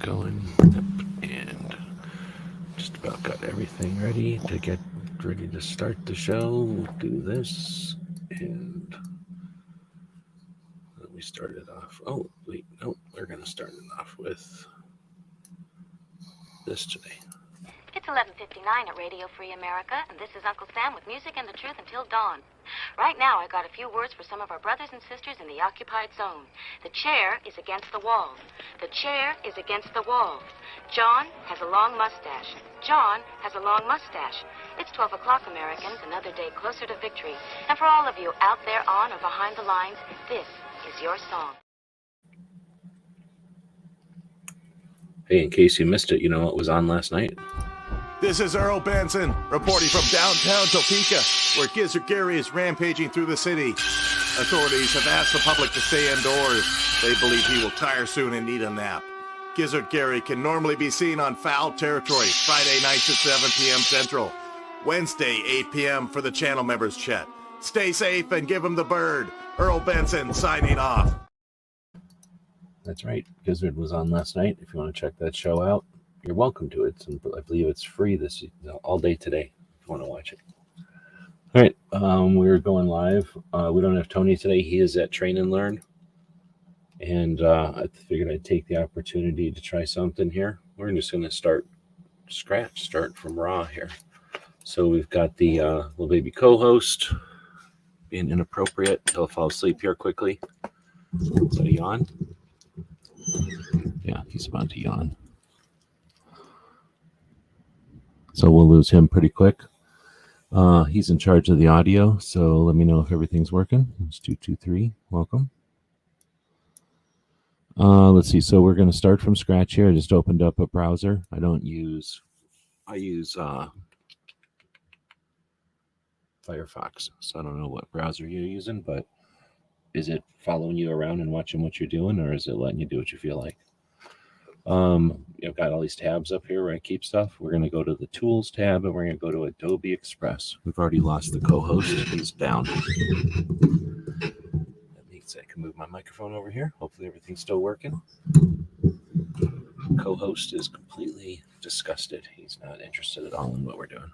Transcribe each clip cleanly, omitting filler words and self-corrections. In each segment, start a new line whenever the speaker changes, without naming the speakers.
going. And just about got everything ready to start the show. We'll do this. And we started off. Oh, wait, no, we're going to start it off with this today.
It's 11:59 at Radio Free America, and this is Uncle Sam with music and the truth until dawn. Right now, I got a few words for some of our brothers and sisters in the occupied zone. The chair is against the wall. The chair is against the wall. John has a long mustache. John has a long mustache. It's 12 o'clock, Americans, another day closer to victory. And for all of you out there on or behind the lines, this is your song.
Hey, in case you missed it, you know what was on last night?
This is Earl Benson, reporting from downtown Topeka, where Gizzard Gary is rampaging through the city. Authorities have asked the public to stay indoors. They believe he will tire soon and need a nap. Gizzard Gary can normally be seen on foul territory Friday nights at 7 p.m. Central. Wednesday, 8 p.m. for the channel members chat. Stay safe and give him the bird. Earl Benson signing off.
That's right. Gizzard was on last night. If you want to check that show out, you're welcome to it. I believe it's free all day today if you want to watch it. All right. We're going live. We don't have Tony today. He is at Train and Learn. And I figured I'd take the opportunity to try something here. We're just going to start from raw here. So we've got the little baby co-host being inappropriate. He'll fall asleep here quickly. Is that a yawn? Yeah, he's about to yawn. So we'll lose him pretty quick. He's in charge of the audio, so let me know if everything's working. It's 223. Welcome. Let's see. So we're going to start from scratch here. I just opened up a browser. I use Firefox. So I don't know what browser you're using, but is it following you around and watching what you're doing, or is it letting you do what you feel like? I've got all these tabs up here where I keep stuff. We're going to go to the Tools tab, and we're going to go to Adobe Express. We've already lost the co-host. He's down. That means I can move my microphone over here. Hopefully everything's still working. Co-host is completely disgusted. He's not interested at all in what we're doing.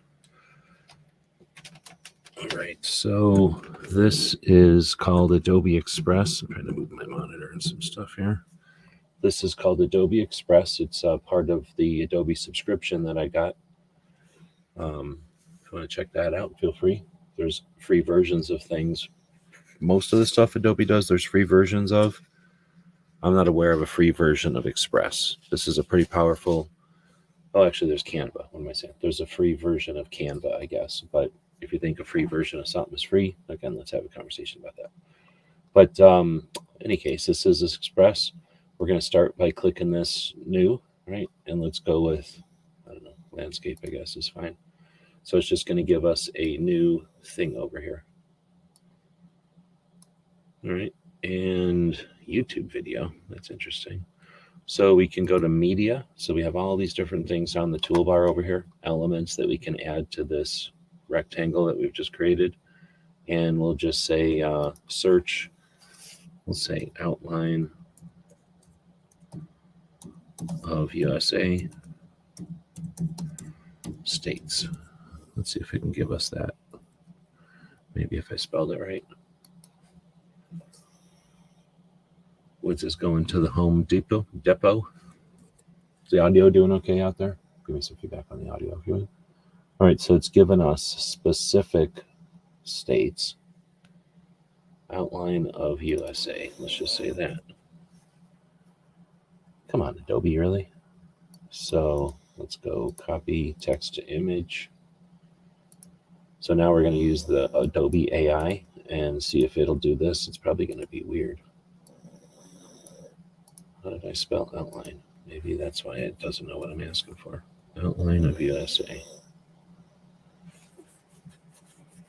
All right, so this is called Adobe Express. I'm trying to move my monitor and some stuff here. This is called Adobe Express. It's part of the Adobe subscription that I got. If you want to check that out, feel free. There's free versions of things. Most of the stuff Adobe does, there's free versions of. I'm not aware of a free version of Express. This is a pretty powerful. Oh, actually, there's Canva. What am I saying? There's a free version of Canva, I guess. But if you think a free version of something is free, again, let's have a conversation about that. But in any case, this is Express. We're going to start by clicking this new, right? And let's go with, I don't know, landscape, I guess is fine. So it's just going to give us a new thing over here. All right. And YouTube video. That's interesting. So we can go to media. So we have all these different things on the toolbar over here, elements that we can add to this rectangle that we've just created. And we'll just say search. We'll say outline of USA states. Let's see if it can give us that. Maybe if I spelled it right. What's this going to the Home Depot? Is the audio doing okay out there? Give me some feedback on the audio if you would. All right, so it's given us specific states. Outline of USA. Let's just say that. Come on, Adobe, really? So let's go copy text to image. So now we're going to use the Adobe AI and see if it'll do this. It's probably going to be weird. How did I spell outline? Maybe that's why it doesn't know what I'm asking for. Outline of USA.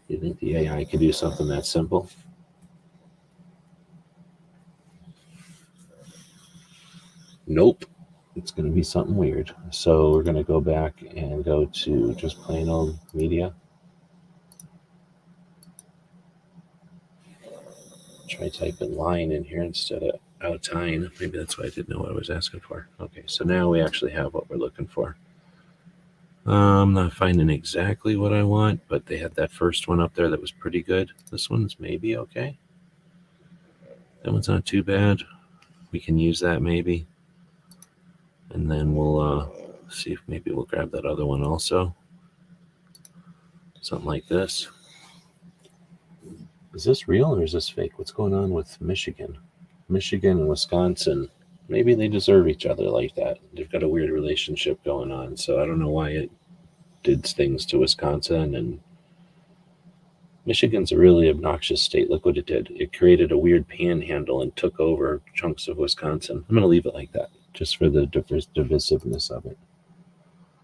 You think the AI could do something that simple? Nope. It's going to be something weird. So we're going to go back and go to just plain old media. Try typing line in here instead of outine. Maybe that's why I didn't know what I was asking for. Okay, so now we actually have what we're looking for. I'm not finding exactly what I want, but they had that first one up there that was pretty good. This one's maybe okay. That one's not too bad. We can use that maybe. And then we'll see if maybe we'll grab that other one also. Something like this. Is this real or is this fake? What's going on with Michigan? Michigan and Wisconsin. Maybe they deserve each other like that. They've got a weird relationship going on. So I don't know why it did things to Wisconsin. And Michigan's a really obnoxious state. Look what it did. It created a weird panhandle and took over chunks of Wisconsin. I'm going to leave it like that just for the divisiveness of it.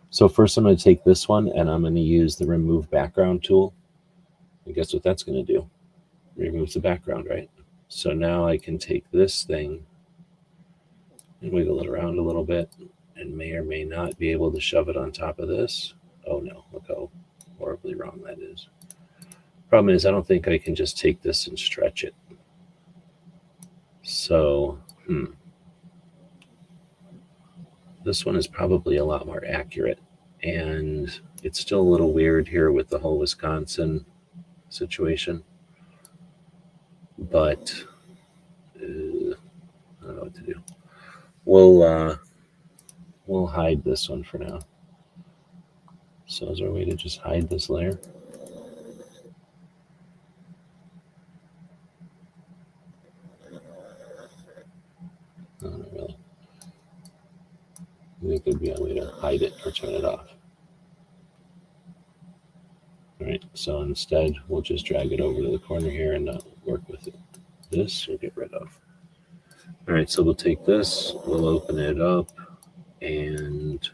So first I'm going to take this one and I'm going to use the remove background tool. And guess what that's going to do? Removes the background, right? So now I can take this thing and wiggle it around a little bit and may or may not be able to shove it on top of this. Oh no, look how horribly wrong that is. Problem is, I don't think I can just take this and stretch it. So, this one is probably a lot more accurate. And it's still a little weird here with the whole Wisconsin situation. But I don't know what to do. We'll hide this one for now. So is there a way to just hide this layer? No, not really. I think there'd be a way to hide it or turn it off. All right, so instead we'll just drag it over to the corner here and not work with it. This we'll get rid of. All right, so we'll take this, we'll open it up, and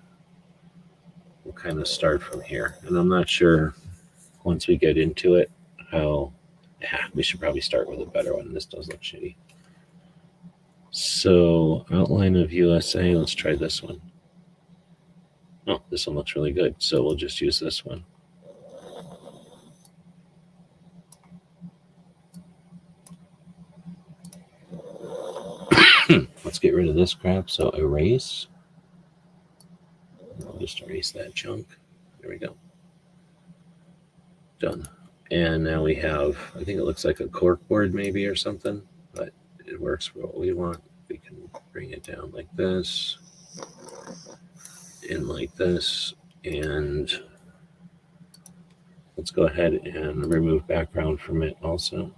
we'll kind of start from here. And I'm not sure once we get into it how, we should probably start with a better one. This does look shitty. So outline of USA, let's try this one. Oh, this one looks really good. So we'll just use this one. Let's get rid of this crap. So erase. I'll just erase that chunk. There we go. Done. And now we have, I think it looks like a cork board maybe or something, but it works for what we want. We can bring it down like this, in like this, and let's go ahead and remove background from it also.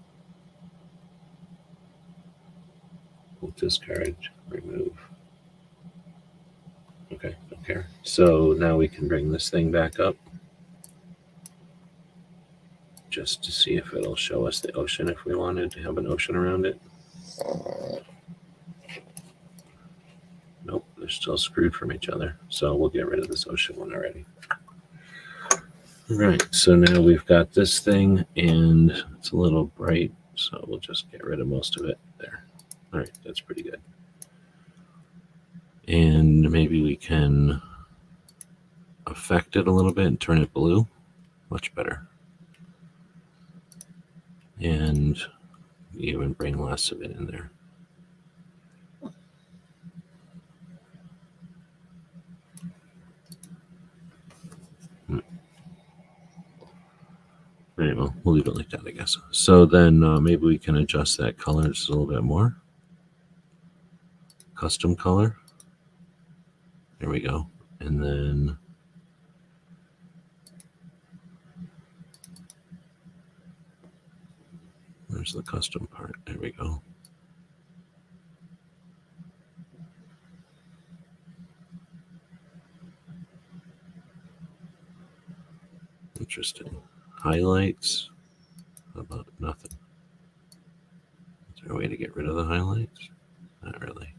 We'll discard, remove. Okay, don't care. So now we can bring this thing back up just to see if it'll show us the ocean if we wanted to have an ocean around it. Nope, they're still screwed from each other. So we'll get rid of this ocean one already. All right, so now we've got this thing and it's a little bright, so we'll just get rid of most of it there. All right, that's pretty good. And maybe we can affect it a little bit and turn it blue. Much better. And even bring less of it in there. Right, well, we'll leave it like that, I guess. So then maybe we can adjust that color just a little bit more. Custom color. There we go. And then where's the custom part? There we go. Interesting. Highlights. How about nothing? Is there a way to get rid of the highlights? Not really.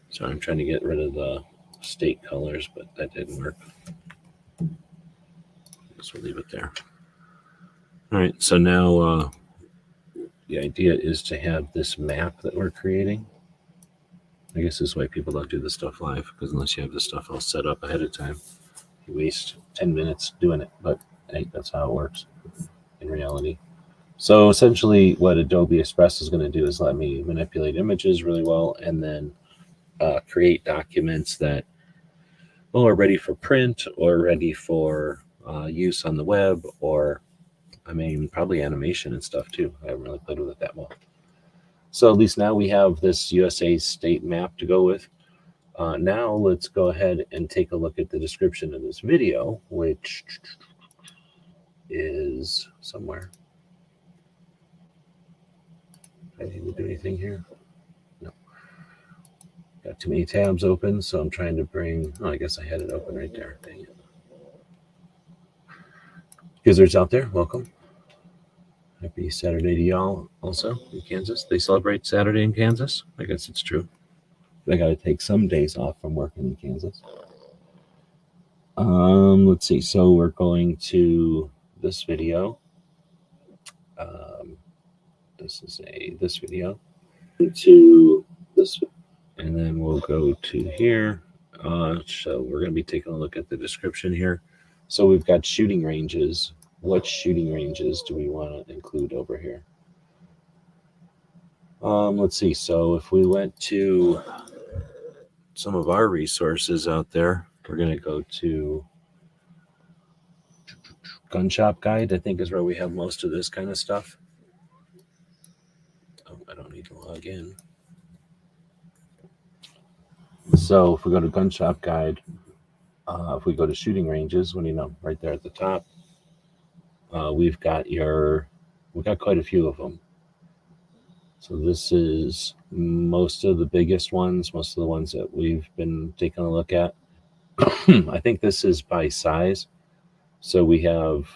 Sorry, I'm trying to get rid of the state colors, but that didn't work. I guess we'll leave it there. All right, so now, the idea is to have this map that we're creating I guess this is why people don't do this stuff live, because unless you have this stuff all set up ahead of time, you waste 10 minutes doing it. But hey, that's how it works in reality. So essentially what Adobe Express is going to do is let me manipulate images really well and then create documents that are ready for print or ready for use on the web, or I mean, probably animation and stuff too. I haven't really played with it that well. So at least now we have this USA state map to go with. Now let's go ahead and take a look at the description of this video, which is somewhere. I need to do anything here? No. Got too many tabs open, so I'm trying to bring, oh, I guess I had it open right there. Dang it. Gizzards out there, welcome. Happy Saturday to y'all also in Kansas. They celebrate Saturday in Kansas? I guess it's true. I got to take some days off from working in Kansas. Let's see. So we're going to this video. This is this video. To this, and then we'll go to here. So we're going to be taking a look at the description here. So we've got shooting ranges. What shooting ranges do we want to include over here? Let's see. So if we went to some of our resources out there, we're going to go to Gun Shop Guide, I think is where we have most of this kind of stuff. Oh, I don't need to log in. So if we go to Gun Shop Guide, if we go to shooting ranges, what do you know? Right there at the top, we've got quite a few of them. So this is most of the biggest ones, most of the ones that we've been taking a look at. I think this is by size. So we have,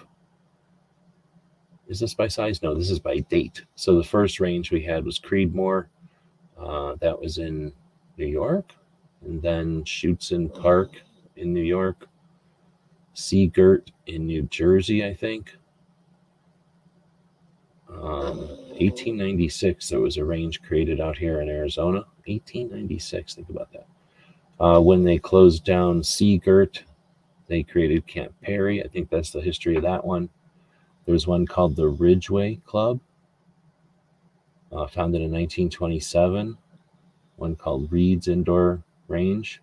is this by size? No, this is by date. So the first range we had was Creedmoor. That was in New York. And then Schuetzen Park in New York. Seagirt in New Jersey, I think. 1896, there was a range created out here in Arizona. 1896, think about that. When they closed down Seagirt, they created Camp Perry. I think that's the history of that one. There's one called the Ridgeway Club, founded in 1927. One called Reed's Indoor Range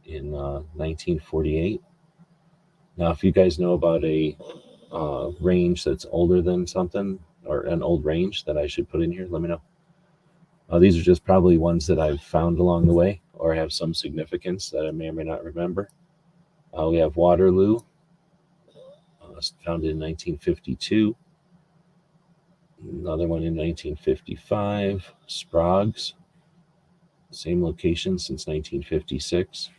in 1948. Now, if you guys know about a range that's older than something, or an old range that I should put in here, let me know. These are just probably ones that I've found along the way or have some significance that I may or may not remember. We have Waterloo, founded in 1952. Another one in 1955. Sprague's, same location since 1956.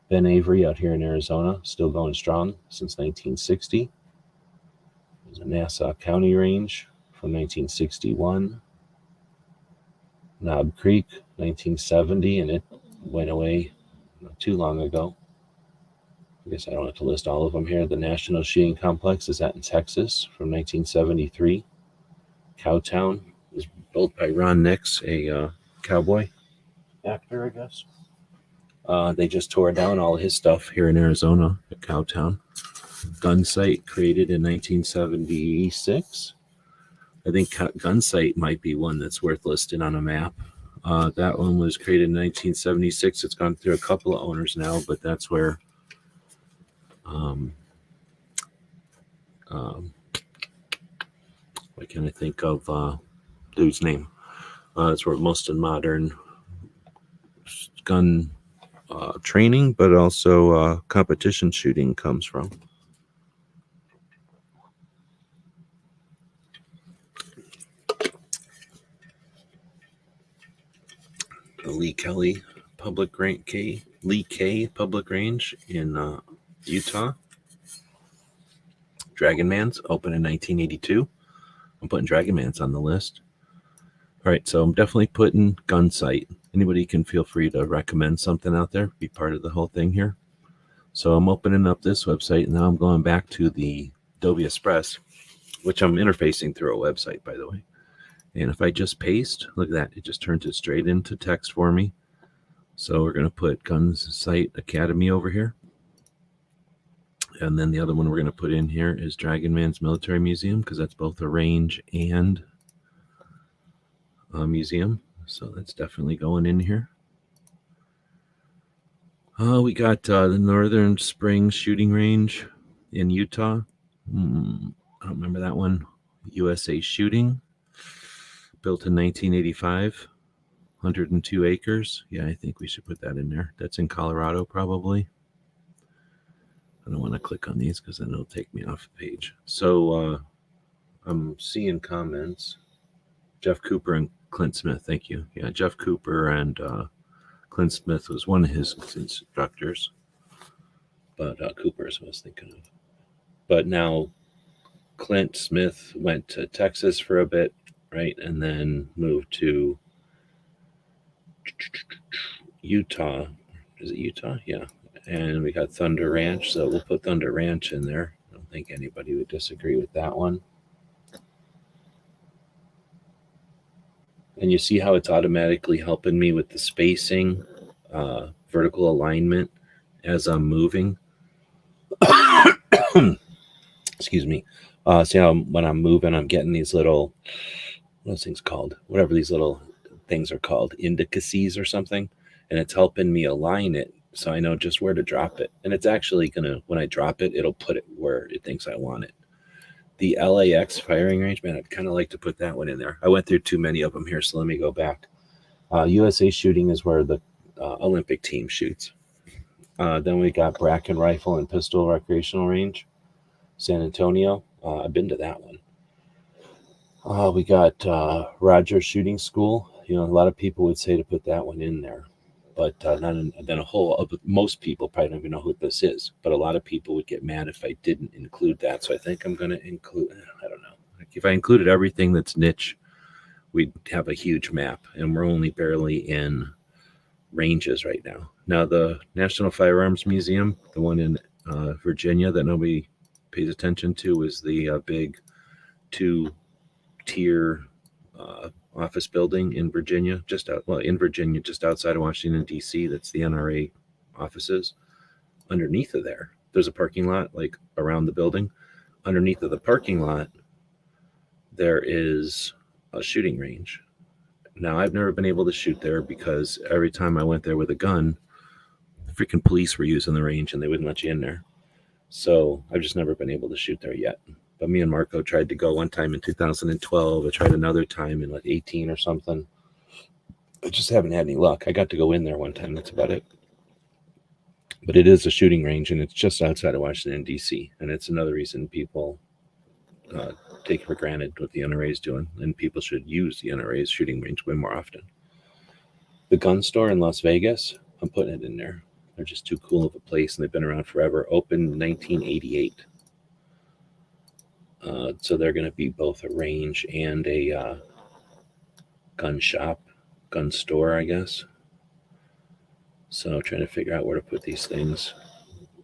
Ben Avery out here in Arizona, still going strong since 1960. There's a Nassau County range from 1961. Knob Creek, 1970, and it went away not too long ago. I guess I don't have to list all of them here. The National Shooting Complex is that in Texas from 1973. Cowtown was built by Ron Nix, a cowboy actor, I guess. They just tore down all of his stuff here in Arizona at Cowtown. Gunsite, created in 1976. I think Gunsite might be one that's worth listing on a map. That one was created in 1976. It's gone through a couple of owners now, but that's where what can I think of dude's name? That's where most of modern gun training, but also competition shooting comes from. Lee K Public Range in Utah. Dragonman's opened in 1982. I'm putting Dragonman's on the list. All right, so I'm definitely putting Gunsite. Anybody can feel free to recommend something out there, be part of the whole thing here. So I'm opening up this website, and now I'm going back to the Adobe Express, which I'm interfacing through a website, by the way. And if I just paste, look at that, it just turns it straight into text for me. So we're going to put Gunsite Academy over here. And then the other one we're going to put in here is Dragon Man's Military Museum, because that's both a range and a museum. So that's definitely going in here. We got the Northern Springs Shooting Range in Utah. I don't remember that one. USA Shooting, built in 1985, 102 acres. Yeah, I think we should put that in there. That's in Colorado, probably. I don't want to click on these because then it'll take me off the page. So I'm seeing comments. Jeff Cooper and Clint Smith, thank you. Yeah, Jeff Cooper and Clint Smith was one of his instructors, but Cooper is what I was thinking of. But now Clint Smith went to Texas for a bit, right? And then moved to Utah. Is it Utah? Yeah. And we got Thunder Ranch, so we'll put Thunder Ranch in there. I don't think anybody would disagree with that one. And you see how it's automatically helping me with the spacing, vertical alignment as I'm moving. Excuse me. See how when I'm moving, I'm getting these little, what are those things called? Whatever these little things are called, indices or something. And it's helping me align it so I know just where to drop it. And it's actually going to, when I drop it, it'll put it where it thinks I want it. The LAX firing range, man, I'd kind of like to put that one in there. I went through too many of them here, so let me go back. USA Shooting is where the Olympic team shoots. Then we got Bracken Rifle and Pistol Recreational Range, San Antonio. I've been to that one. We got Rogers Shooting School. You know, a lot of people would say to put that one in there, but most people probably don't even know who this is. But a lot of people would get mad if I didn't include that. So I think I'm going to include, I don't know. If I included everything that's niche, we'd have a huge map, and we're only barely in ranges right now. Now, the National Firearms Museum, the one in Virginia that nobody pays attention to, is the big 2-tier office building in Virginia, just outside of Washington, D.C. That's the NRA offices. Underneath of there, there's a parking lot, like around the building. Underneath of the parking lot, there is a shooting range. Now, I've never been able to shoot there because every time I went there with a gun, the freaking police were using the range and they wouldn't let you in there. So I've just never been able to shoot there yet. But me and Marco tried to go one time in 2012. I tried another time in like 18 or something. I just haven't had any luck. I got to go in there one time. That's about it. But it is a shooting range, and it's just outside of Washington, D.C. And it's another reason people take for granted what the NRA is doing. And people should use the NRA's shooting range way more often. The gun store in Las Vegas, I'm putting it in there. They're just too cool of a place, and they've been around forever. Opened in 1988. So they're going to be both a range and a gun shop, gun store, I guess. So trying to figure out where to put these things.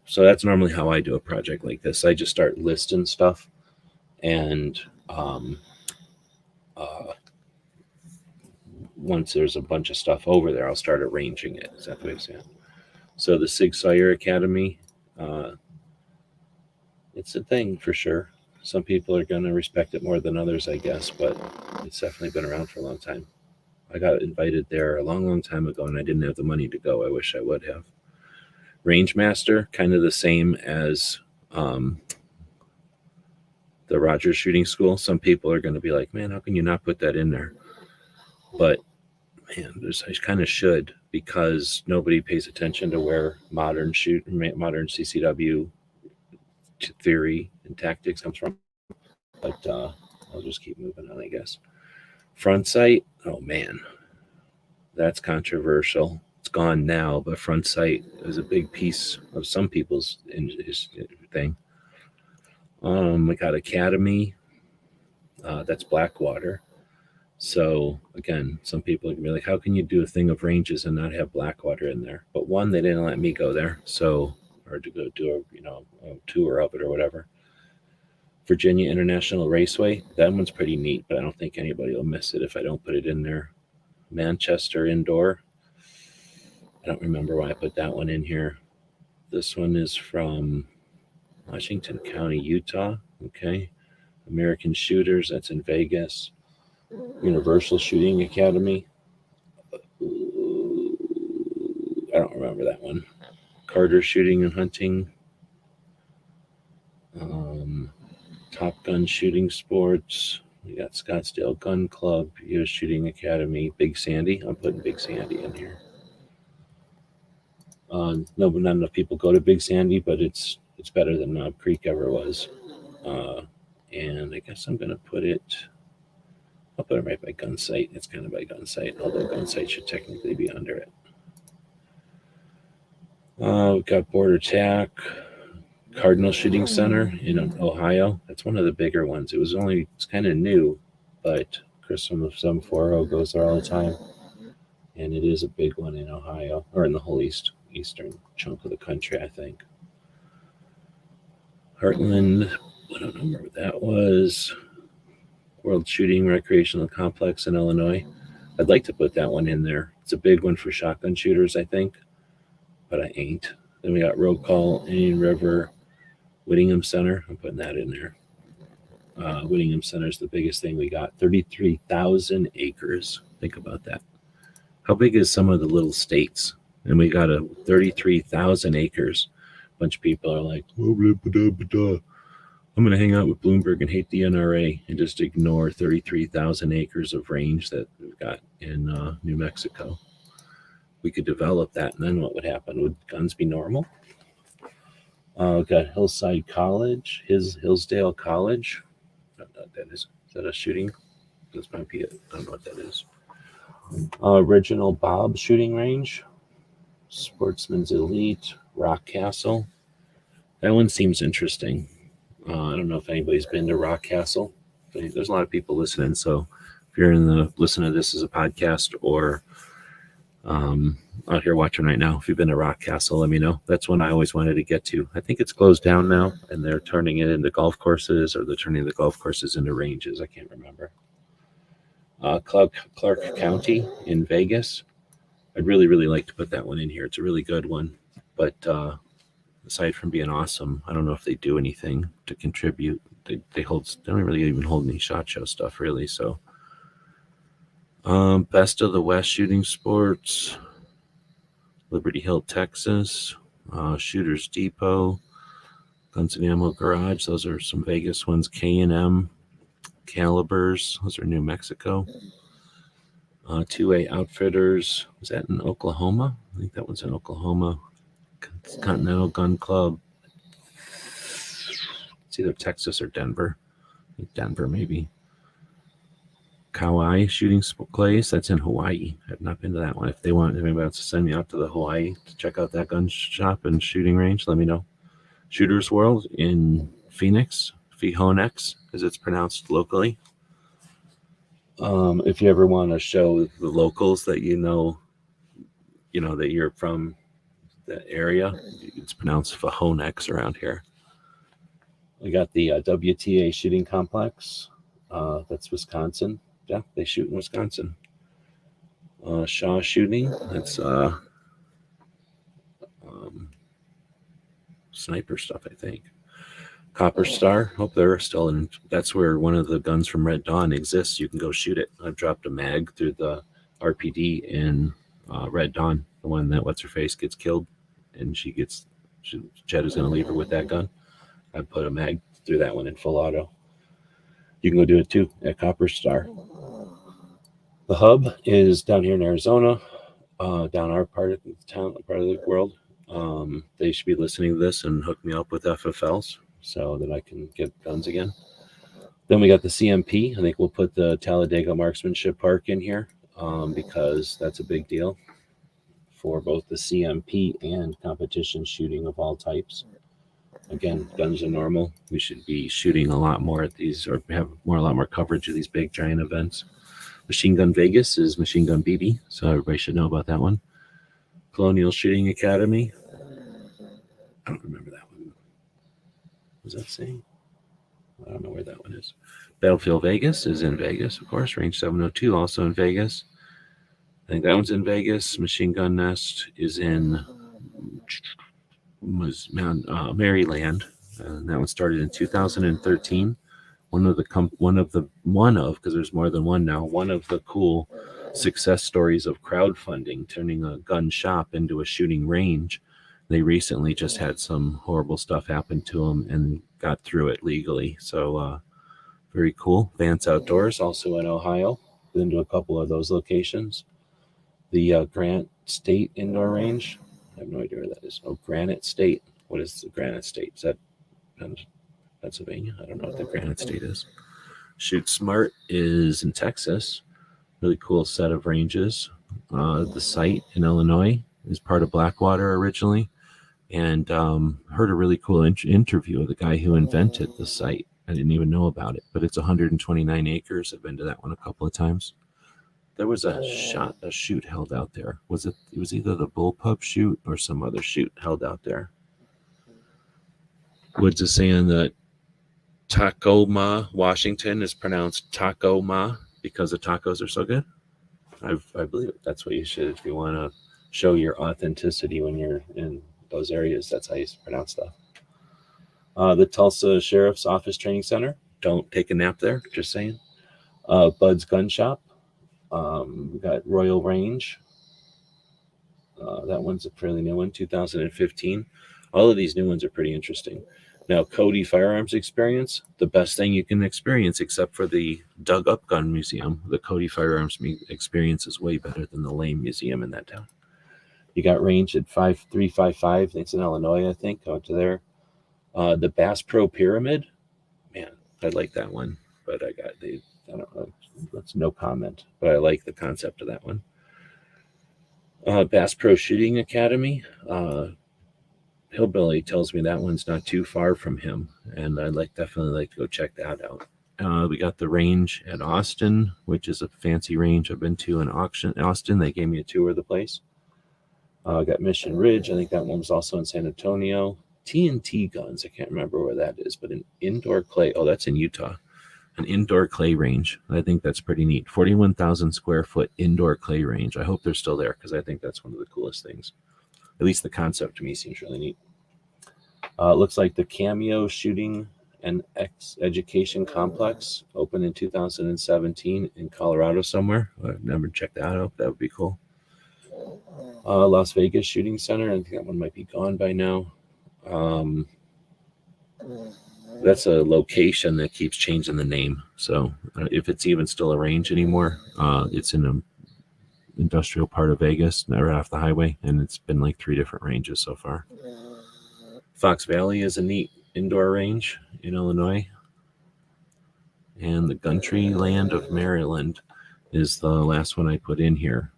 So that's normally how I do a project like this. I just start listing stuff, and once there's a bunch of stuff over there, I'll start arranging it. Is that the way to say it? So the Sauer Academy, it's a thing for sure. Some people are going to respect it more than others, I guess, but it's definitely been around for a long time. I got invited there a long, long time ago, and I didn't have the money to go. I wish I would have. Range Master, kind of the same as the Rogers Shooting School. Some people are going to be like, man, how can you not put that in there? But, man, I kind of should, because nobody pays attention to where modern CCW theory and tactics comes from. But I'll just keep moving on, I guess. Front sight, oh man, that's controversial. It's gone now, but front sight is a big piece of some people's thing. We got Academy, that's Blackwater. So again, some people can be like, how can you do a thing of ranges and not have Blackwater in there? But one, they didn't let me go there, or to go do a tour of it or whatever. Virginia International Raceway, that one's pretty neat, but I don't think anybody will miss it if I don't put it in there. Manchester Indoor, I don't remember why I put that one in here. This one is from Washington County, Utah. Okay. American Shooters, that's in Vegas. Universal Shooting Academy. I don't remember that one. Carter Shooting and Hunting. Top Gun Shooting Sports. We got Scottsdale Gun Club, US Shooting Academy, Big Sandy. I'm putting Big Sandy in here. No, not enough people go to Big Sandy, but it's better than Knob Creek ever was. And I guess I'm going to put it, I'll put it right by Gunsite. It's kind of by Gunsite, although Gunsite should technically be under it. We've got Border Tack, Cardinal Shooting Center in Ohio. That's one of the bigger ones. It's kind of new, but Chris from the 740 goes there all the time. And it is a big one in Ohio, or in the whole eastern chunk of the country, I think. Heartland, I don't know where that was. World Shooting Recreational Complex in Illinois. I'd like to put that one in there. It's a big one for shotgun shooters, I think, but I ain't. Then we got Roll Call, Indian River, Whittingham Center. I'm putting that in there. Whittingham Center is the biggest thing we got. 33,000 acres. Think about that. How big is some of the little states? And we got a 33,000 acres. A bunch of people are like, oh, blah, blah, blah, blah. I'm going to hang out with Bloomberg and hate the NRA and just ignore 33,000 acres of range that we've got in New Mexico. We could develop that, and then what would happen? Would guns be normal? We've got Hillside College, Hillsdale College. I don't know what that is. Is that a shooting? This might be it. I don't know what that is. Original Bob Shooting Range, Sportsman's Elite, Rock Castle. That one seems interesting. I don't know if anybody's been to Rock Castle. There's a lot of people listening, so if you're listening to this as a podcast or out here watching right now, if you've been to Rock Castle, let me know. That's one I always wanted to get to. I think it's closed down now, and they're turning it into golf courses, or they're turning the golf courses into ranges. I can't remember. Clark County in Vegas. I'd really, really like to put that one in here. It's a really good one, but aside from being awesome, I don't know if they do anything to contribute. They don't really even hold any SHOT Show stuff, really. So, Best of the West Shooting Sports, Liberty Hill, Texas, Shooters Depot, Guns and Ammo Garage. Those are some Vegas ones. K&M, Calibers. Those are New Mexico. 2A Outfitters. Was that in Oklahoma? I think that one's in Oklahoma. Continental Gun Club. It's either Texas or Denver. I think Denver, maybe. Kauai Shooting Place. That's in Hawaii. I've not been to that one. If anybody wants to send me out to the Hawaii to check out that gun shop and shooting range, let me know. Shooters World in Phoenix, Phoenix, as it's pronounced locally. If you ever want to show the locals that you know that you're from that area, it's pronounced Phoenix around here. We got the WTA Shooting Complex. That's Wisconsin. Yeah, they shoot in Wisconsin. Shaw Shooting. That's sniper stuff, I think. Copper Star. Hope they're still in. That's where one of the guns from Red Dawn exists. You can go shoot it. I've dropped a mag through the RPD in Red Dawn, the one that what's-her-face gets killed, and Jed is going to leave her with that gun. I put a mag through that one in full auto. You can go do it too at Copper Star. The hub is down here in Arizona, down our part of the town, part of the world. They should be listening to this and hook me up with FFLs so that I can get guns again. Then we got the CMP. I think we'll put the Talladega Marksmanship Park in here because that's a big deal for both the CMP and competition shooting of all types. Again, guns are normal. We should be shooting a lot more at these, or have a lot more coverage of these big giant events. Machine Gun Vegas is Machine Gun BB, so everybody should know about that one. Colonial Shooting Academy. I don't remember that one. What was that saying? I don't know where that one is. Battlefield Vegas is in Vegas, of course. Range 702 also in Vegas. think that one's in Vegas. Machine Gun Nest is in Maryland. That one started in 2013. Because there's more than one now. One of the cool success stories of crowdfunding, turning a gun shop into a shooting range. They recently just had some horrible stuff happen to them and got through it legally. So very cool. Vance Outdoors, also in Ohio. Been to a couple of those locations. The Grant State Indoor Range. I have no idea where that is. Oh, Granite State. What is the Granite State? Is that Pennsylvania? I don't know what the Granite State is. Shoot Smart is in Texas. Really cool set of ranges. The site in Illinois is part of Blackwater originally, and heard a really cool interview of the guy who invented the site. I didn't even know about it, but it's 129 acres. I've been to that one a couple of times. There was a shoot held out there. It was either the Bullpup shoot or some other shoot held out there. Woods is saying that Tacoma, Washington is pronounced Tacoma because the tacos are so good. I believe it. That's what you should, if you want to show your authenticity when you're in those areas. That's how you pronounce stuff. The Tulsa Sheriff's Office Training Center. Don't take a nap there, just saying. Bud's Gun Shop. We got Royal Range. That one's a fairly new one, 2015. All of these new ones are pretty interesting. Now, Cody Firearms Experience, the best thing you can experience except for the Dug Up Gun Museum. The Cody Firearms Experience is way better than the Lame Museum in that town. You got range at 5355. It's in Illinois, I think. Go to there. The Bass Pro Pyramid. Man, I like that one. But I don't know. That's no comment. But I like the concept of that one. Bass Pro Shooting Academy. Hillbilly tells me that one's not too far from him, and I'd definitely like to go check that out. We got the range at Austin, which is a fancy range I've been to in Austin. They gave me a tour of the place. Got Mission Ridge. I think that one was also in San Antonio. TNT Guns. I can't remember where that is, but an indoor clay. Oh, that's in Utah. An indoor clay range. I think that's pretty neat. 41,000 square foot indoor clay range. I hope they're still there because I think that's one of the coolest things. At least the concept to me seems really neat. Looks like the Cameo Shooting and Education Complex opened in 2017 in Colorado somewhere. I've never checked that out. That would be cool. Las Vegas Shooting Center. I think that one might be gone by now. That's a location that keeps changing the name. So if it's even still a range anymore, it's in a industrial part of Vegas, right off the highway, and it's been like 3 different ranges so far. Fox Valley is a neat indoor range in Illinois, and the Country Land of Maryland is the last one I put in here.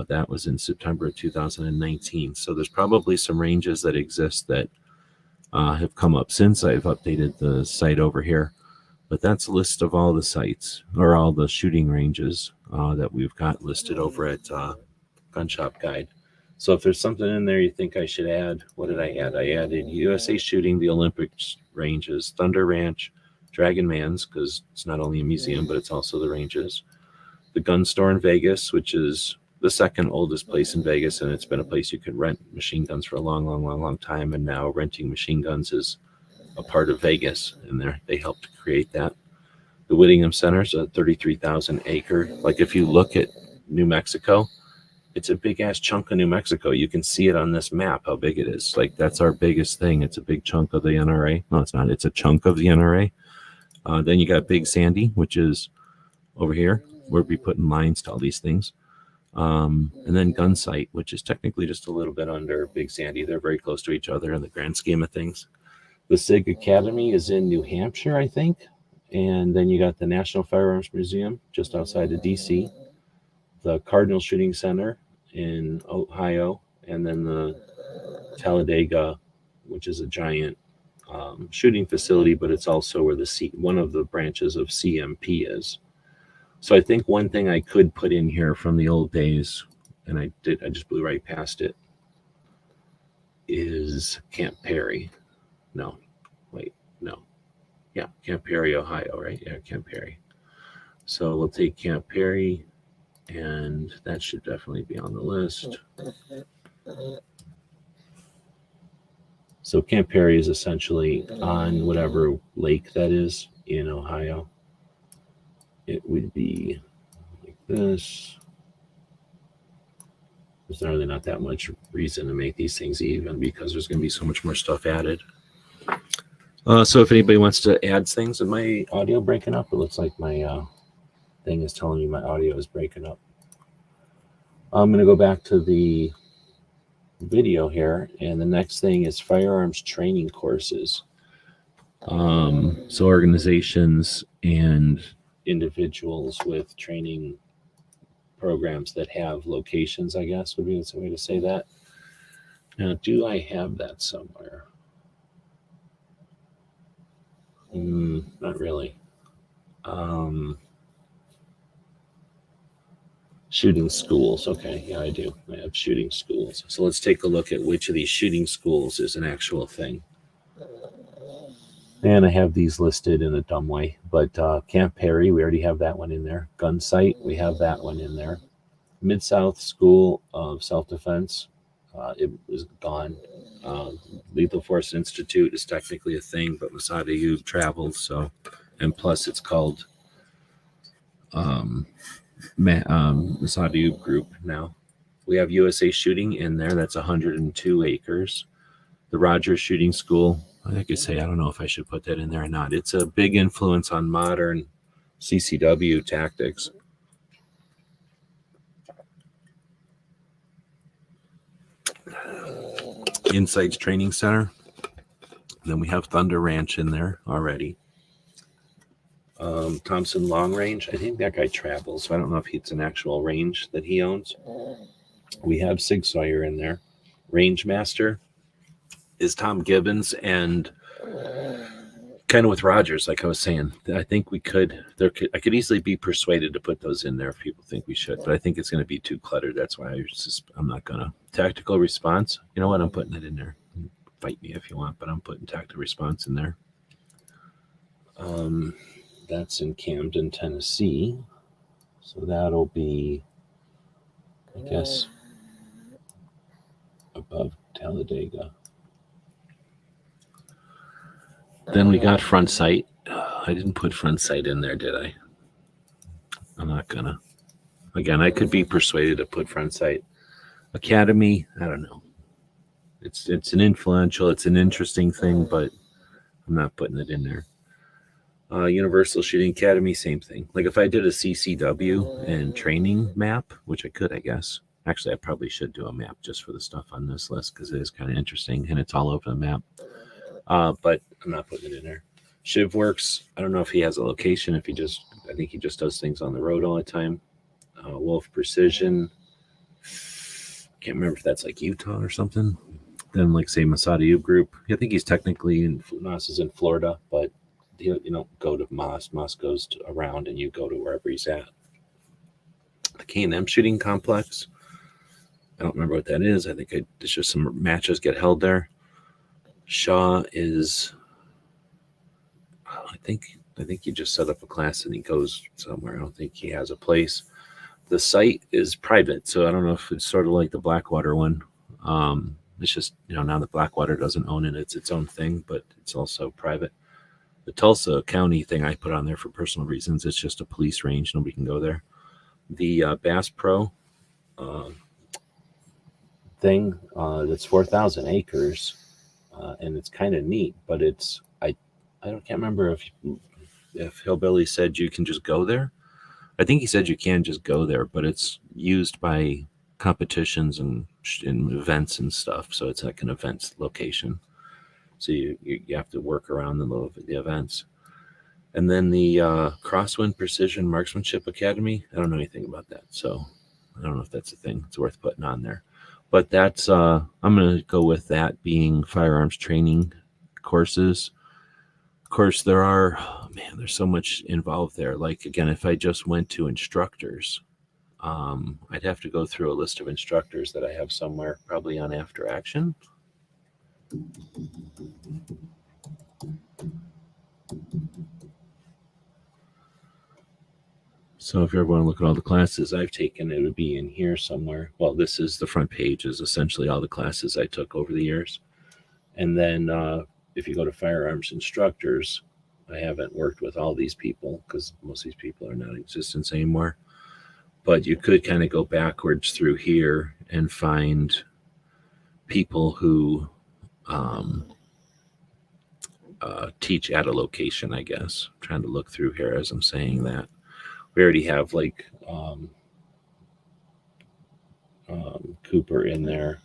That was in September of 2019. So there's probably some ranges that exist that have come up since I've updated the site over here. But that's a list of all the sites, or all the shooting ranges that we've got listed over at Gun Shop Guide. So if there's something in there you think I should add, what did I add? I added USA Shooting, the Olympics ranges, Thunder Ranch, Dragon Man's, because it's not only a museum, but it's also the ranges. The Gun Store in Vegas, which is the second oldest place in Vegas, and it's been a place you could rent machine guns for a long time, and now renting machine guns is a part of Vegas, and they helped create that. The Whittingham Center is a 33,000 acre. Like if you look at New Mexico, it's a big ass chunk of New Mexico. You can see it on this map how big it is. Like that's our biggest thing. It's a big chunk of the NRA. No, it's not. It's a chunk of the NRA. Then you got Big Sandy, which is over here. We'll be putting lines to all these things. And then Gunsite, which is technically just a little bit under Big Sandy. They're very close to each other in the grand scheme of things. The SIG Academy is in New Hampshire, I think. And then you got the National Firearms Museum just outside of D.C., the Cardinal Shooting Center in Ohio, and then the Talladega, which is a giant shooting facility, but it's also where one of the branches of CMP is. So I think one thing I could put in here from the old days, and I just blew right past it, is Camp Perry. No, wait, no. Yeah, Camp Perry, Ohio, right? Yeah, Camp Perry. So we'll take Camp Perry, And that should definitely be on the list. So Camp Perry is essentially on whatever lake that is in Ohio. It would be like this. There's really not that much reason to make these things even because there's going to be so much more stuff added. So if anybody wants to add things, is my audio breaking up? It looks like my thing is telling me my audio is breaking up. I'm going to go back to the video here, and the next thing is firearms training courses. So organizations and individuals with training programs that have locations, I guess would be the way to say that. Now, do I have that somewhere? Not really. Shooting schools. Okay, yeah, I do. I have shooting schools. So let's take a look at which of these shooting schools is an actual thing. And I have these listed in a dumb way, but Camp Perry, we already have that one in there. Gunsite, we have that one in there. Mid-South School of Self-Defense, it is gone. Lethal Force Institute is technically a thing, but Masada U traveled, so, and plus it's called Masada U Group now. We have USA Shooting in there, that's 102 acres. The Rogers Shooting School, I could say, I don't know if I should put that in there or not. It's a big influence on modern CCW tactics. Insights Training Center. Then we have Thunder Ranch in there already. Thompson Long Range. I think that guy travels, so I don't know if it's an actual range that he owns. We have Sig Sauer in there. Range Master is Tom Gibbons, and kind of with Rogers, like I was saying, I think I could easily be persuaded to put those in there if people think we should, but I think it's going to be too cluttered. That's why I'm not going to. Tactical Response, you know what? I'm putting it in there. Fight me if you want, but I'm putting Tactical Response in there. That's in Camden, Tennessee. So that'll be, I guess, above Talladega. Then we got Front Sight. I didn't put Front Sight in there, did I? I'm not gonna. Again, I could be persuaded to put Front Sight. Academy, I don't know. It's an influential, it's an interesting thing, but I'm not putting it in there. Universal Shooting Academy, same thing. Like if I did a CCW and training map, which I could, I guess. Actually, I probably should do a map just for the stuff on this list because it is kind of interesting and it's all over the map. But I'm not putting it in there. Shiv Works, I don't know if he has a location. I think he just does things on the road all the time. Wolf Precision, can't remember if that's like Utah or something. Then like say Masada U Group. I think he's technically Moss is in Florida, but you don't go to Moss. Moss goes around and you go to wherever he's at. The K&M Shooting Complex. I don't remember what that is. I think it's just some matches get held there. Shaw is, I think he just set up a class and he goes somewhere. I don't think he has a place. The site is private, so I don't know if it's sort of like the Blackwater one. It's just, now that Blackwater doesn't own it, it's its own thing, but it's also private. The Tulsa County thing I put on there for personal reasons. It's just a police range. Nobody can go there. The Bass Pro thing, that's 4,000 acres, and it's kind of neat, but I can't remember if Hillbilly said you can just go there. I think he said you can just go there, but it's used by competitions and events and stuff. So it's like an events location. So you have to work around the events. And then the Crosswind Precision Marksmanship Academy. I don't know anything about that. So I don't know if that's a thing. It's worth putting on there. But that's, I'm going to go with that being firearms training courses. Of course, there's so much involved there. Like, again, if I just went to instructors, I'd have to go through a list of instructors that I have somewhere, probably on After Action. So if you ever want to look at all the classes I've taken, it would be in here somewhere. Well, this is the front page, is essentially all the classes I took over the years. And then if you go to firearms instructors, I haven't worked with all these people because most of these people are not in existence anymore. But you could kind of go backwards through here and find people who teach at a location, I guess. I'm trying to look through here as I'm saying that. We already have like Cooper in there.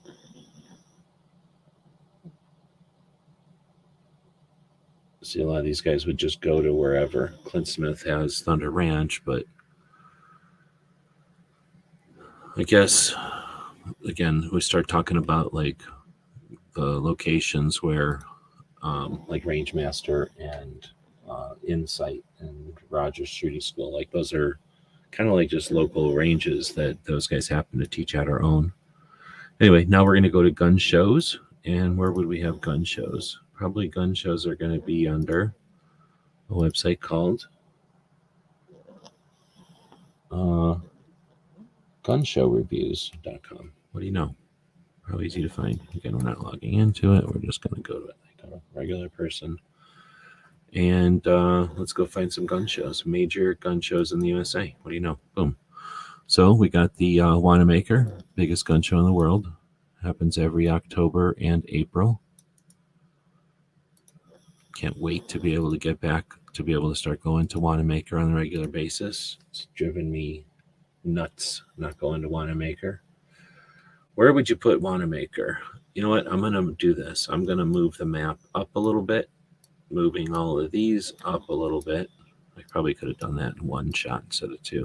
See, a lot of these guys would just go to wherever. Clint Smith has Thunder Ranch, but I guess, again, we start talking about like the locations where like Rangemaster and Insight and Rogers Shooting School, like those are kind of like just local ranges that those guys happen to teach at our own. Anyway, now we're going to go to gun shows. And where would we have gun shows? Probably gun shows are going to be under a website called gunshowreviews.com. What do you know? Probably easy to find. Again, we're not logging into it. We're just going to go to it like a regular person. And let's go find some gun shows, major gun shows in the USA. What do you know? Boom. So we got the Wanamaker, biggest gun show in the world. Happens every October and April. Can't wait to be able to get back, to be able to start going to Wanamaker on a regular basis. It's driven me nuts not going to Wanamaker. Where would you put Wanamaker? You know what? I'm going to do this. I'm going to move the map up a little bit, moving all of these up a little bit. I probably could have done that in one shot instead of two.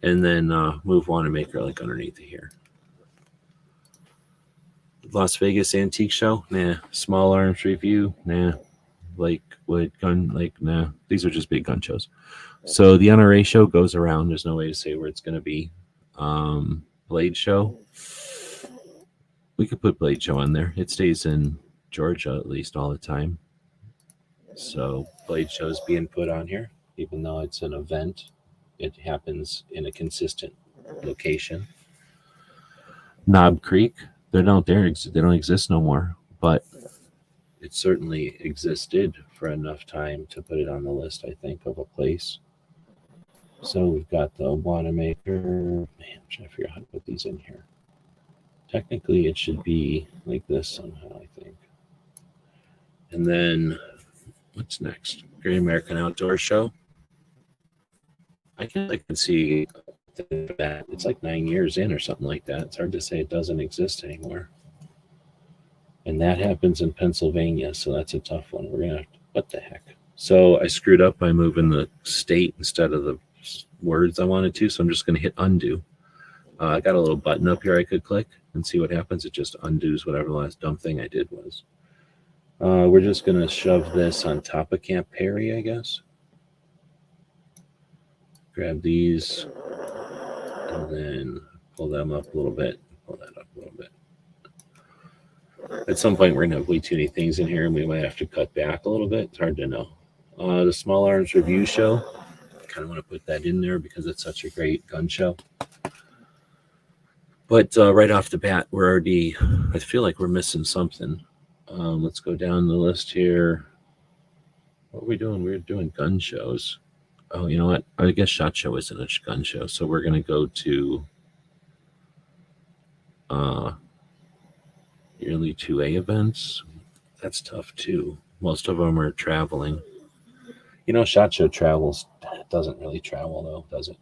And then move Wanamaker like underneath here. Las Vegas Antique Show? Nah. Small Arms Review? Nah. Lakewood Gun? Nah. These are just big gun shows. So the NRA show goes around. There's no way to say where it's going to be. Blade Show? We could put Blade Show on there. It stays in Georgia at least all the time. So Blade Show is being put on here. Even though it's an event, it happens in a consistent location. Knob Creek? They don't exist no more, but it certainly existed for enough time to put it on the list, I think, of a place. So we've got the Wanamaker. Man, I'm trying to figure out how to put these in here. Technically, it should be like this somehow, I think. And then, what's next? Great American Outdoor Show. I can see that it's like 9 years in or something like that. It's hard to say it doesn't exist anymore. And that happens in Pennsylvania, so that's a tough one. We're gonna have to, what the heck? So I screwed up by moving the state instead of the words I wanted to, so I'm just gonna hit undo. I got a little button up here I could click and see what happens. It just undoes whatever the last dumb thing I did was. We're just gonna shove this on top of Camp Perry, I guess. Grab these and then pull them up a little bit. Pull that up a little bit. At some point, we're going to have way too many things in here, and we might have to cut back a little bit. It's hard to know. The Small Arms Review Show. I kind of want to put that in there because it's such a great gun show. But right off the bat, we're already, I feel like we're missing something. Let's go down the list here. What are we doing? We're doing gun shows. Oh, you know what? I guess SHOT Show isn't a gun show. So we're going to go to yearly 2A events. That's tough too. Most of them are traveling. You know, SHOT Show travels. Doesn't really travel though, does it?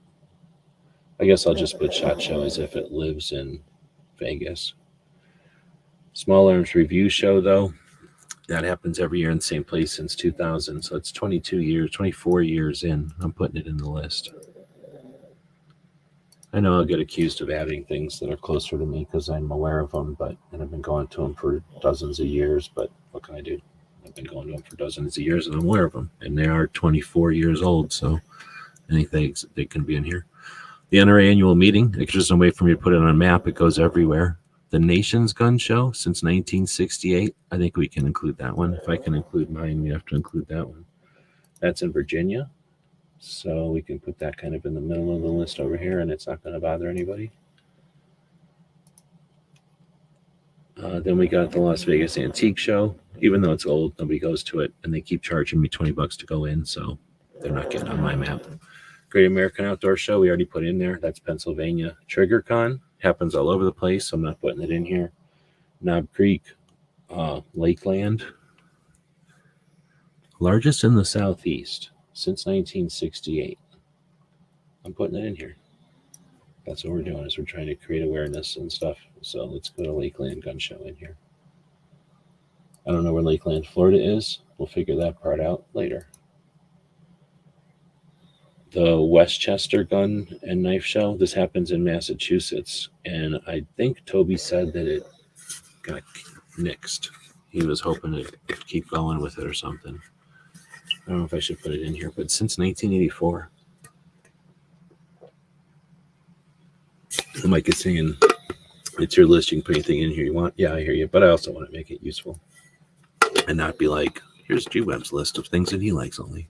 I guess I'll just put SHOT Show as if it lives in Vegas. Small Arms Review Show though. That happens every year in the same place since 2000. So it's 24 years in. I'm putting it in the list. I know I'll get accused of adding things that are closer to me because I'm aware of them, and I've been going to them for dozens of years, but what can I do? I've been going to them for dozens of years and I'm aware of them, and they are 24 years old, so anything they can be in here. The NRA annual meeting, there's just no way for me to put it on a map. It goes everywhere. The Nation's Gun Show since 1968. I think we can include that one. If I can include mine, we have to include that one. That's in Virginia. So we can put that kind of in the middle of the list over here, and it's not going to bother anybody. Then we got the Las Vegas Antique Show. Even though it's old, nobody goes to it, and they keep charging me $20 to go in, so they're not getting on my map. Great American Outdoor Show, we already put in there. That's Pennsylvania. Trigger Con happens all over the place, so I'm not putting it in here. Knob Creek, Lakeland. Largest in the Southeast since 1968. I'm putting it in here. That's what we're doing, is we're trying to create awareness and stuff. So let's go to Lakeland Gun Show in here. I don't know where Lakeland, Florida is. We'll figure that part out later. The Westchester Gun and Knife Show. This happens in Massachusetts. And I think Toby said that it got nixed. He was hoping to keep going with it or something. I don't know if I should put it in here, but since 1984. Mike is saying, it's your list. You can put anything in here you want. Yeah, I hear you. But I also want to make it useful. And not be like, here's G-Web's list of things that he likes only.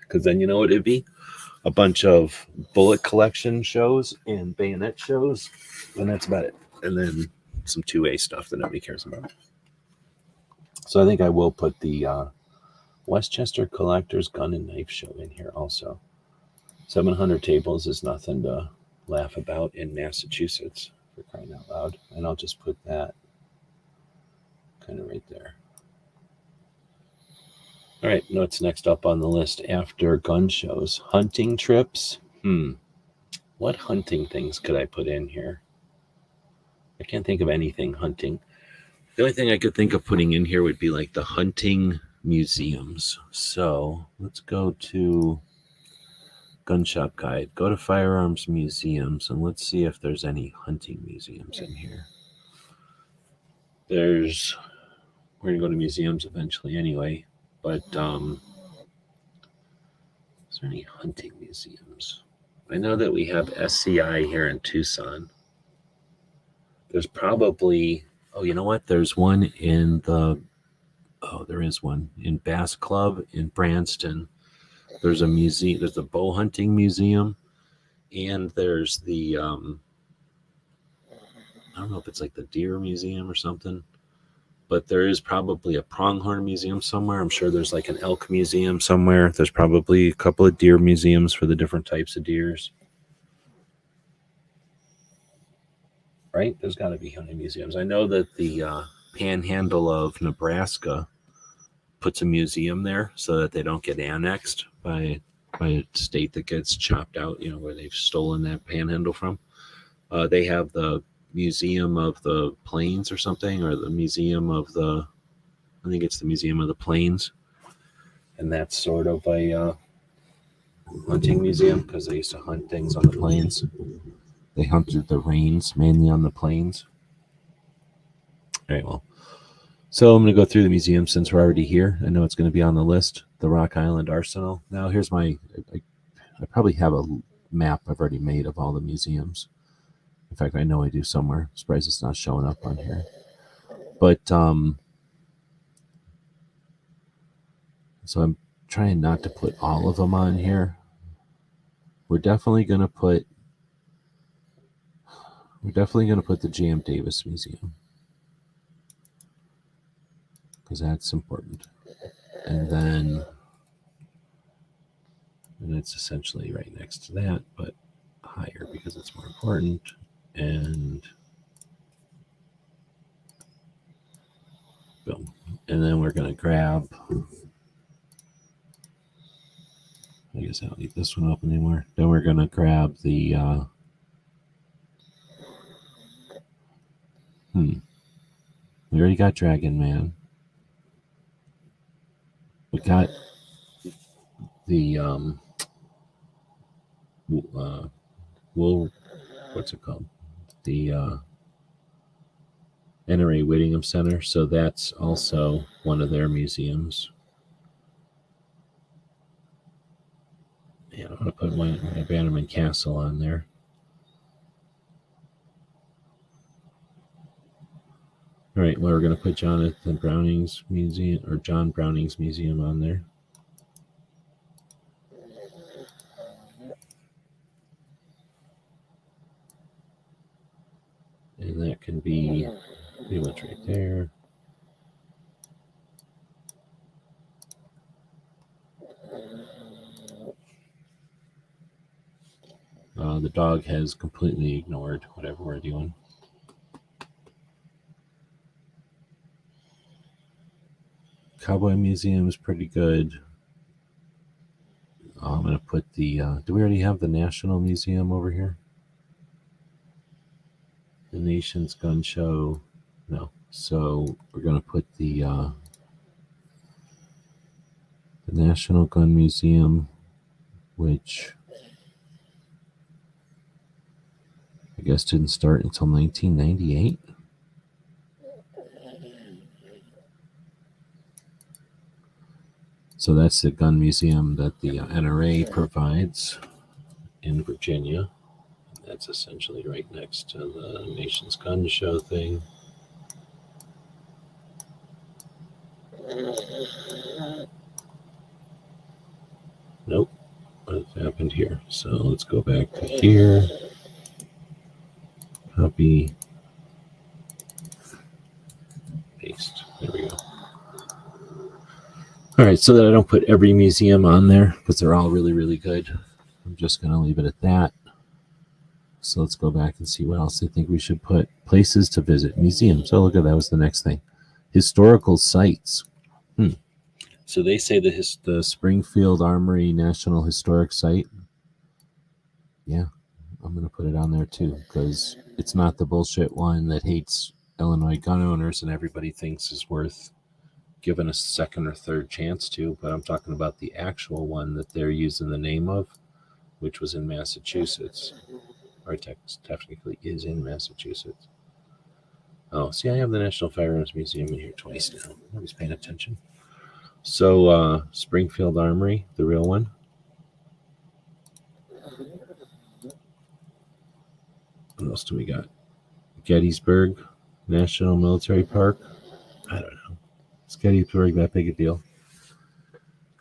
Because then you know what it'd be? A bunch of bullet collection shows and bayonet shows. And that's about it. And then some 2A stuff that nobody cares about. So I think I will put the Westchester Collectors Gun and Knife Show in here also. 700 tables is nothing to laugh about in Massachusetts, for crying out loud. And I'll just put that kind of right there. All right, what's next up on the list after gun shows? Hunting trips. What hunting things could I put in here? I can't think of anything hunting. The only thing I could think of putting in here would be like the hunting museums. So let's go to Gun Shop Guide. Go to Firearms Museums, and let's see if there's any hunting museums in here. We're going to go to museums eventually anyway. But is there any hunting museums? I know that we have SCI here in Tucson. There's probably, you know what? There's one in there is one in Bass Club in Branston. There's a museum, there's the bow hunting museum, and there's the, I don't know if it's like the deer museum or something. But there is probably a pronghorn museum somewhere. I'm sure there's like an elk museum somewhere. There's probably a couple of deer museums for the different types of deers. Right? There's got to be hunting museums. I know that the Panhandle of Nebraska puts a museum there so that they don't get annexed by a state that gets chopped out, where they've stolen that panhandle from. They have the Museum of the Plains or something, or the Museum of I think it's the Museum of the Plains. And that's sort of a hunting museum because they used to hunt things on the plains. They hunted the rains mainly on the plains. All right, well, so I'm going to go through the museum since we're already here. I know it's going to be on the list. The Rock Island Arsenal. Now here's I probably have a map I've already made of all the museums. In fact, I know I do somewhere. I'm surprised it's not showing up on here. But, so I'm trying not to put all of them on here. We're definitely going to put the J.M. Davis Museum. Because that's important. And it's essentially right next to that, but higher because it's more important. And boom. And then we're going to grab, I guess I don't need this one open anymore. Then we're going to grab the, we already got Dragon Man. We got the, what's it called? The NRA Whittingham Center. So that's also one of their museums. And I'm going to put my Bannerman Castle on there. All right, well, we're going to put John Browning's Museum on there. And that can be pretty much right there. The dog has completely ignored whatever we're doing. Cowboy Museum is pretty good. I'm going to put the... do we already have the National Museum over here? The Nation's Gun Show. No. So we're going to put the National Gun Museum, which I guess didn't start until 1998. So that's the gun museum that the NRA provides in Virginia. That's essentially right next to the Nation's Gun Show thing. Nope. What happened here? So let's go back to here. Copy. Paste. There we go. All right, so that I don't put every museum on there because they're all really, really good. I'm just going to leave it at that. So let's go back and see what else I think we should put. Places to visit, museums. Oh, look at that was the next thing. Historical sites. So they say the Springfield Armory National Historic Site. Yeah, I'm going to put it on there too because it's not the bullshit one that hates Illinois gun owners and everybody thinks is worth given a second or third chance to, but I'm talking about the actual one that they're using the name of, which was in Massachusetts, or technically is in Massachusetts. Oh, see, I have the National Firearms Museum in here twice now. Nobody's paying attention. So, Springfield Armory, the real one. What else do we got? Gettysburg National Military Park. I don't know. Is Gettysburg that big a deal?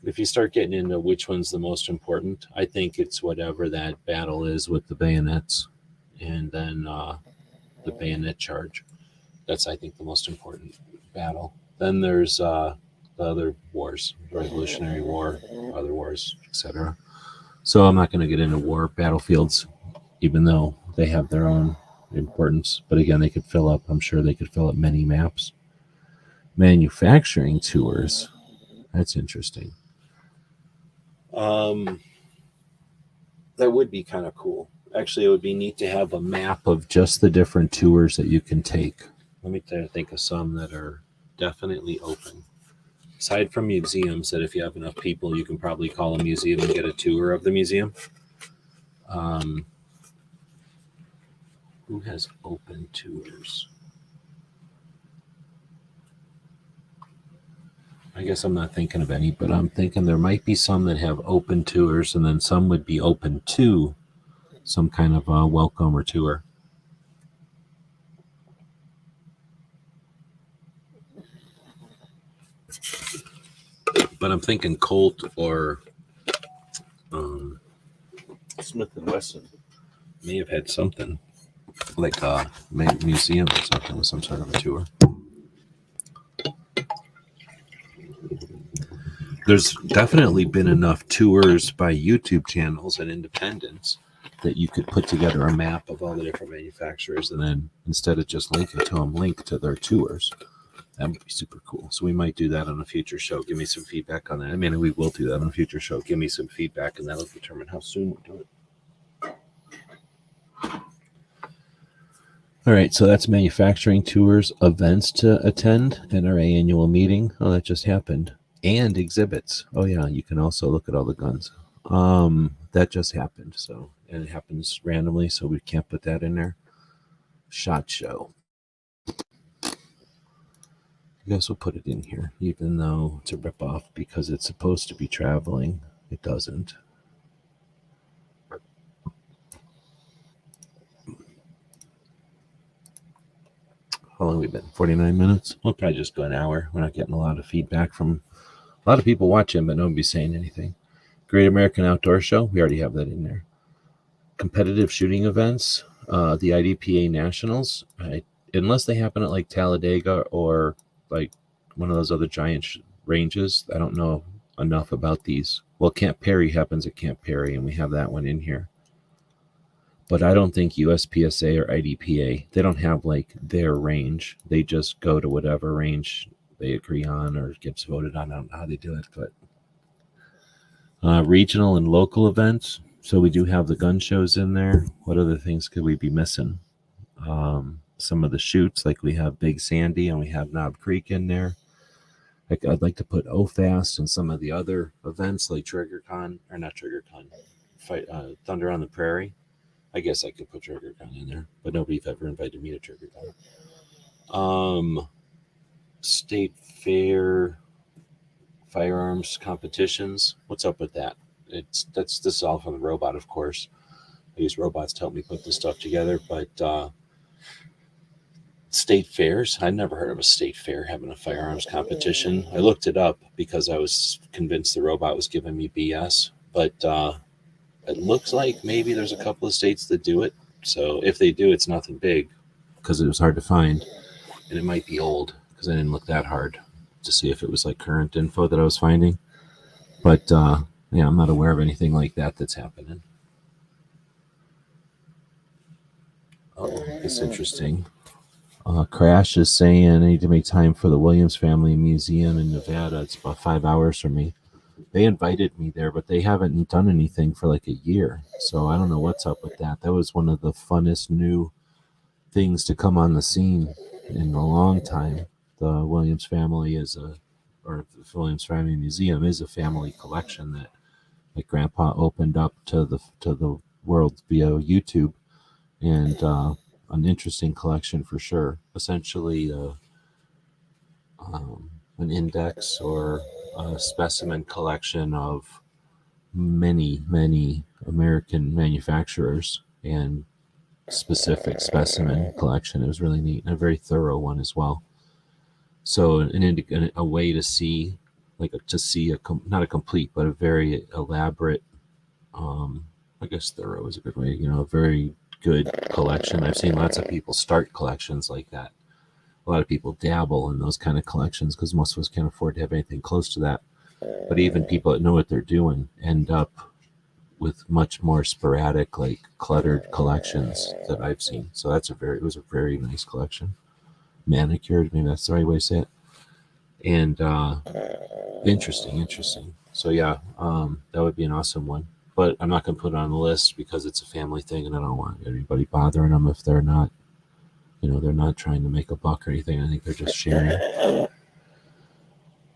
If you start getting into which one's the most important, I think it's whatever that battle is with the bayonets and then the bayonet charge. That's, I think, the most important battle. Then there's the other wars, the Revolutionary War, other wars, etc. So I'm not going to get into war battlefields, even though they have their own importance. But again, they could fill up, I'm sure they could fill up many maps. Manufacturing tours. That's interesting. That would be kind of cool. Actually, it would be neat to have a map of just the different tours that you can take. Let me think of some that are definitely open. Aside from museums, that if you have enough people, you can probably call a museum and get a tour of the museum. Who has open tours? I guess I'm not thinking of any, but I'm thinking there might be some that have open tours, and then some would be open to some kind of a welcome or tour. But I'm thinking Colt or Smith & Wesson may have had something like a museum or something with some sort of a tour. There's definitely been enough tours by YouTube channels and independents that you could put together a map of all the different manufacturers and then instead of just linking to them, link to their tours. That would be super cool. So we might do that on a future show. Give me some feedback on that. I mean, we will do that on a future show. Give me some feedback, and that'll determine how soon we do it. All right, so that's manufacturing tours, events to attend, NRA annual meeting. Oh, that just happened. And exhibits. Oh, yeah, you can also look at all the guns. That just happened. So, and it happens randomly, so we can't put that in there. SHOT Show. I guess we'll put it in here, even though it's a ripoff because it's supposed to be traveling. It doesn't. How long have we been? 49 minutes? We'll probably just go an hour. We're not getting a lot of feedback from a lot of people watching, but nobody's saying anything. Great American Outdoor Show. We already have that in there. Competitive shooting events. the IDPA Nationals, unless they happen at like Talladega or like one of those other giant ranges, I don't know enough about these. Well, Camp Perry happens at Camp Perry, and we have that one in here. But I don't think USPSA or IDPA, they don't have like their range. They just go to whatever range they agree on or gets voted on. I don't know how they do it, but regional and local events. So we do have the gun shows in there. What other things could we be missing? Some of the shoots, like we have Big Sandy and we have Knob Creek in there. I'd like to put OFAST and some of the other events like TriggerCon, or not TriggerCon, Thunder on the Prairie. I guess I could put TriggerCon in there, but nobody's ever invited me to TriggerCon. State Fair firearms competitions. What's up with that? This is all from the robot, of course. I use robots to help me put this stuff together, but state fairs. I never heard of a state fair having a firearms competition. I looked it up because I was convinced the robot was giving me BS, but it looks like maybe there's a couple of states that do it. So if they do, it's nothing big because it was hard to find, and it might be old because I didn't look that hard to see if it was like current info that I was finding. But yeah, I'm not aware of anything like that that's happening. Oh, it's interesting. Crash is saying I need to make time for the Williams Family Museum in Nevada. It's about 5 hours from me. They invited me there, but they haven't done anything for like a year. So I don't know what's up with that. That was one of the funnest new things to come on the scene in a long time. The Williams Family or the Williams Family Museum is a family collection that my grandpa opened up to the world via YouTube, and an interesting collection for sure. Essentially, an index or a specimen collection of many American manufacturers and specific specimen collection. It was really neat and a very thorough one as well. So a way to see, not a complete, but a very elaborate, I guess thorough is a good way, a very good collection. I've seen lots of people start collections like that. A lot of people dabble in those kind of collections because most of us can't afford to have anything close to that. But even people that know what they're doing end up with much more sporadic, like cluttered collections that I've seen. So it was a very nice collection. Manicured, maybe that's the right way to say it. And interesting. So yeah, that would be an awesome one. But I'm not going to put it on the list because it's a family thing, and I don't want anybody bothering them if they're not, they're not trying to make a buck or anything. I think they're just sharing.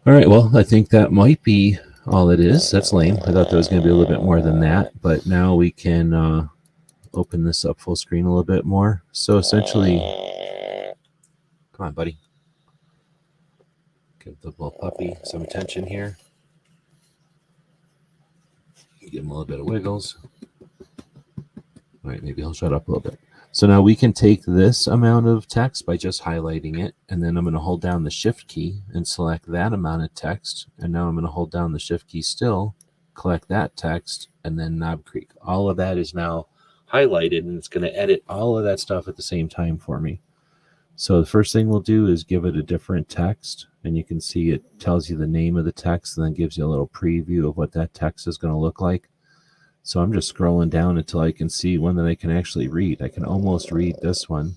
All right, well, I think that might be all it is. That's lame. I thought there was going to be a little bit more than that, but now we can open this up full screen a little bit more. So essentially, come on, buddy. Give the little puppy some attention here. Give him a little bit of wiggles. All right, maybe he'll shut up a little bit. So now we can take this amount of text by just highlighting it, and then I'm going to hold down the shift key and select that amount of text, and now I'm going to hold down the shift key still, collect that text, and then Knob Creek. All of that is now highlighted, and it's going to edit all of that stuff at the same time for me. So the first thing we'll do is give it a different text, and you can see it tells you the name of the text and then gives you a little preview of what that text is going to look like. So I'm just scrolling down until I can see one that I can actually read. I can almost read this one.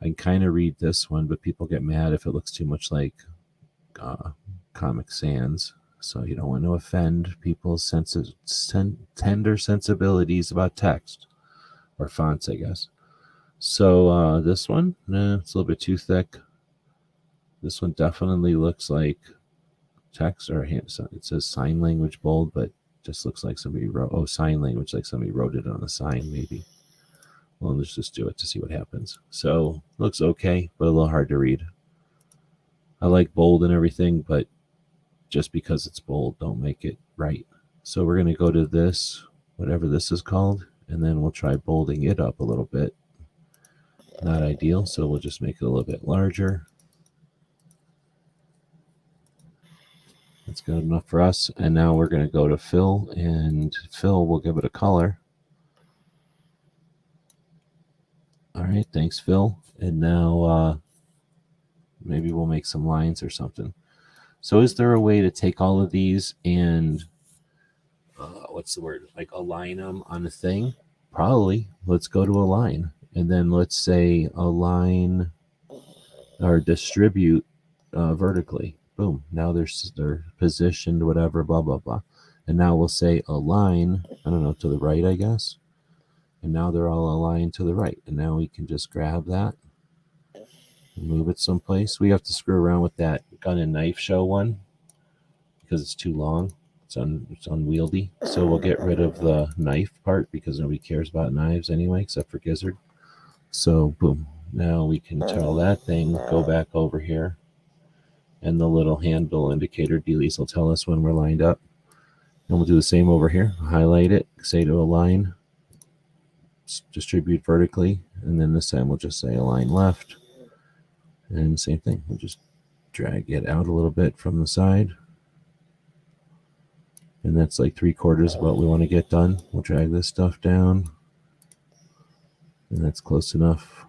I can kind of read this one, but people get mad if it looks too much like Comic Sans. So you don't want to offend people's tender sensibilities about text or fonts, I guess. So this one, it's a little bit too thick. This one definitely looks like text, or it says sign language bold, but just looks like somebody wrote, sign language, like somebody wrote it on a sign maybe. Well, let's just do it to see what happens. So looks okay, but a little hard to read. I like bold and everything, but just because it's bold, don't make it right. So we're going to go to this, whatever this is called, and then we'll try bolding it up a little bit. Not ideal, so we'll just make it a little bit larger. That's good enough for us. And now we're going to go to fill, and fill, we'll give it a color. All right, thanks, Phil. And now maybe we'll make some lines or something. So is there a way to take all of these and what's the word? Like align them on a thing? Probably. Let's go to align. And then let's say align or distribute vertically. Boom. Now they're positioned, whatever, blah, blah, blah. And now we'll say align, I don't know, to the right, I guess. And now they're all aligned to the right. And now we can just grab that and move it someplace. We have to screw around with that gun and knife show one because it's too long. It's unwieldy. So we'll get rid of the knife part because nobody cares about knives anyway, except for Gizzard. So boom. Now we can tell that thing, go back over here. And the little handle indicator dealies will tell us when we're lined up. And we'll do the same over here. Highlight it, say to align, distribute vertically, and then this time we'll just say align left. And same thing, we'll just drag it out a little bit from the side. And that's like 3/4 of what we want to get done. We'll drag this stuff down. And that's close enough.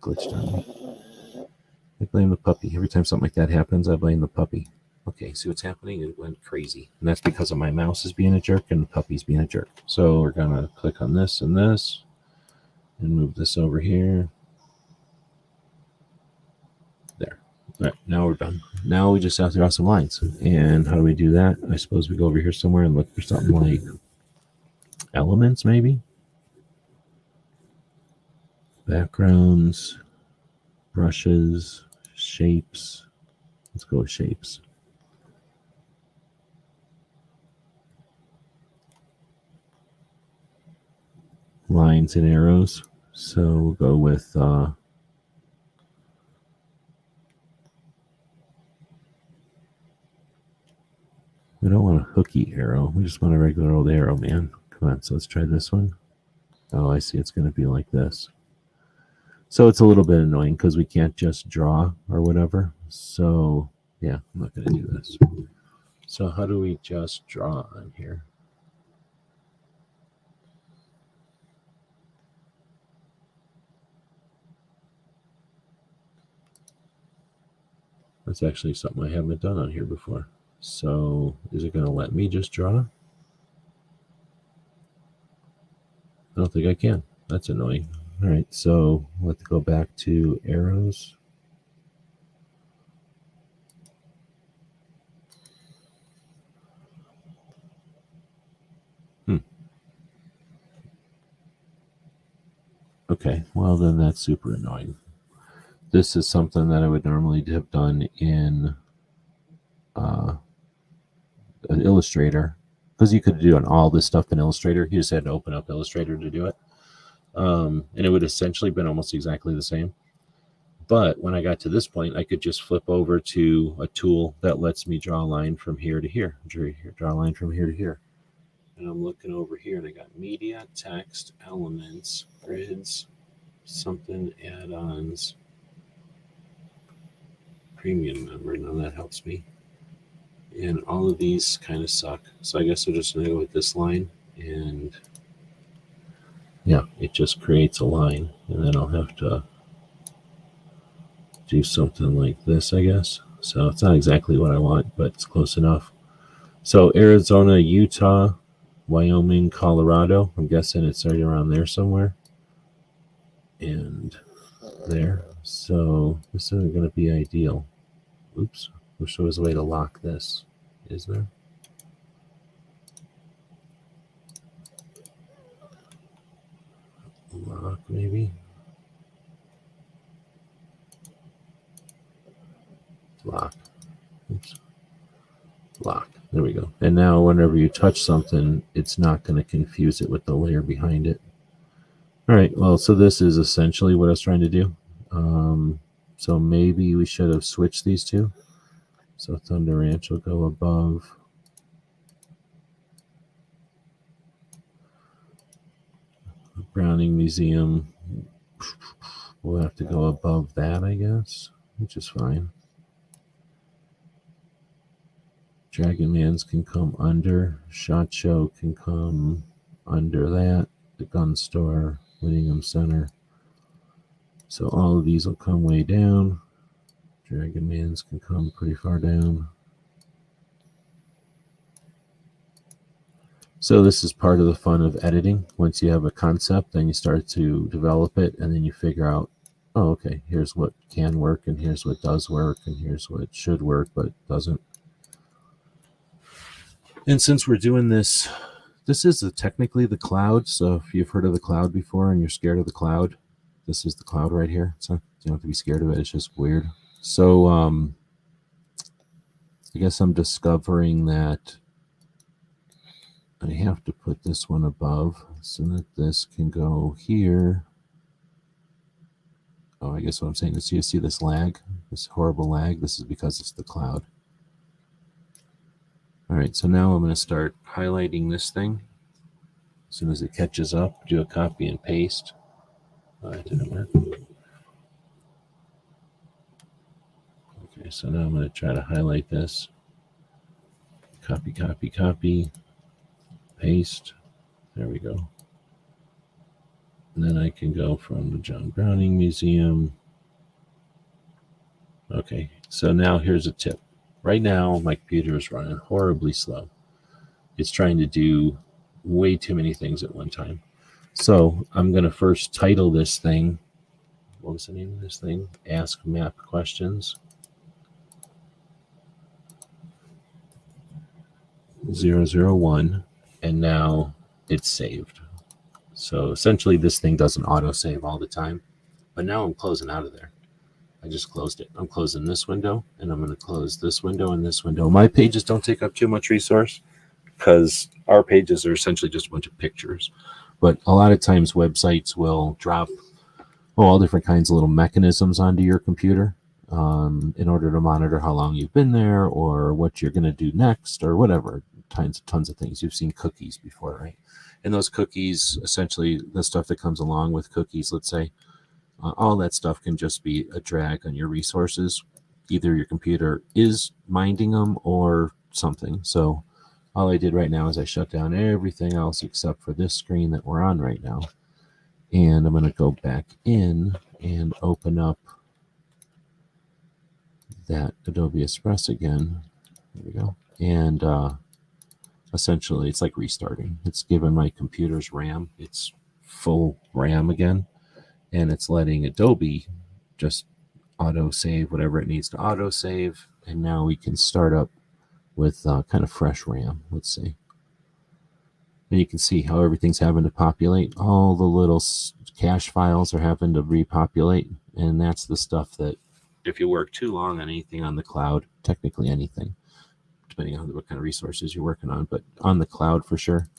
Glitched on me. I blame the puppy. Every time something like that happens, I blame the puppy. Okay, see what's happening? It went crazy. And that's because of my mouse is being a jerk and the puppy's being a jerk. So we're going to click on this and this and move this over here. There. All right, now we're done. Now we just have to draw some lines. And how do we do that? I suppose we go over here somewhere and look for something like elements, maybe? Backgrounds, brushes, shapes. Let's go with shapes. Lines and arrows. So we'll go with we don't want a hooky arrow. We just want a regular old arrow, man. Come on, so let's try this one. Oh, I see. It's going to be like this. So it's a little bit annoying because we can't just draw or whatever. So yeah, I'm not going to do this. So how do we just draw on here? That's actually something I haven't done on here before. So is it going to let me just draw? I don't think I can. That's annoying. All right, so let's go back to arrows. Okay, well then that's super annoying. This is something that I would normally have done in an Illustrator, because you could do all this stuff in Illustrator. You just had to open up Illustrator to do it. And it would essentially been almost exactly the same. But when I got to this point, I could just flip over to a tool that lets me draw a line from here to here. Draw a line from here to here. And I'm looking over here and I got media, text, elements, grids, something, add-ons, premium member. Now that helps me. And all of these kind of suck. So I guess we're just going to go with this line. And yeah, it just creates a line. And then I'll have to do something like this, I guess. So it's not exactly what I want, but it's close enough. So Arizona, Utah, Wyoming, Colorado. I'm guessing it's right around there somewhere. And there. So this isn't going to be ideal. Oops. Wish there was a way to lock this. Is there? Lock, maybe? Lock. Oops. Lock. There we go. And now whenever you touch something, it's not going to confuse it with the layer behind it. All right. Well, so this is essentially what I was trying to do. So maybe we should have switched these two. So Thunder Ranch will go above. Browning Museum. We'll have to go above that, I guess, which is fine. Dragon Man's can come under. SHOT Show can come under that. the gun store, Whittingham Center. So all of these will come way down. Dragon Man's can come pretty far down. So this is part of the fun of editing. Once you have a concept, then you start to develop it, and then you figure out, oh, okay, here's what can work, and here's what does work, and here's what should work, but doesn't. And since we're doing this, this is technically the cloud. So if you've heard of the cloud before and you're scared of the cloud, this is the cloud right here. So you don't have to be scared of it. It's just weird. So I guess I'm discovering that I have to put this one above so that this can go here. Oh, I guess what I'm saying is you see this lag, this horrible lag. This is because it's the cloud. All right, so now I'm going to start highlighting this thing. As soon as it catches up, do a copy and paste. Oh, that didn't work. Okay, so now I'm going to try to highlight this. Copy, copy, copy, paste. There we go. And then I can go from the John Browning Museum. Okay, so now here's a tip. Right now, my computer is running horribly slow. It's trying to do way too many things at one time. So I'm going to first title this thing. What was the name of this thing? Ask Map Questions. 001. And now it's saved. So essentially this thing doesn't auto-save all the time. But now I'm closing out of there. I just closed it. I'm closing this window, and I'm going to close this window and this window. My pages don't take up too much resource because our pages are essentially just a bunch of pictures. But a lot of times websites will drop all different kinds of little mechanisms onto your computer in order to monitor how long you've been there or what you're going to do next or whatever. Tons of things. You've seen cookies before, right? And those cookies, essentially the stuff that comes along with cookies, let's say, all that stuff can just be a drag on your resources. Either your computer is minding them or something. So all I did right now is I shut down everything else except for this screen that we're on right now. And I'm going to go back in and open up that Adobe Express again. There we go. And essentially it's like restarting. It's given my computer's RAM its full RAM again. And it's letting Adobe just auto-save whatever it needs to auto-save. And now we can start up with kind of fresh RAM, let's see. And you can see how everything's having to populate. All the little cache files are having to repopulate. And that's the stuff that if you work too long on anything on the cloud, technically anything, depending on what kind of resources you're working on, but on the cloud for sure,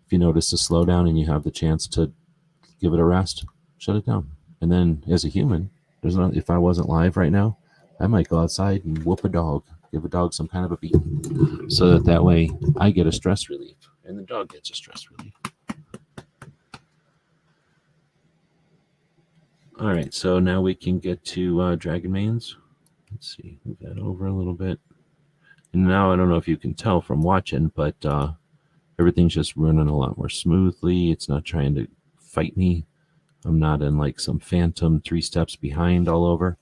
if you notice a slowdown and you have the chance to give it a rest, shut it down. And then as a human, if I wasn't live right now, I might go outside and whoop a dog, give a dog some kind of a beating, so that way I get a stress relief and the dog gets a stress relief. All right, so now we can get to Dragon Mains. Let's see, move that over a little bit. And now I don't know if you can tell from watching, but everything's just running a lot more smoothly. It's not trying to fight me. I'm not in like some phantom 3 steps behind all over.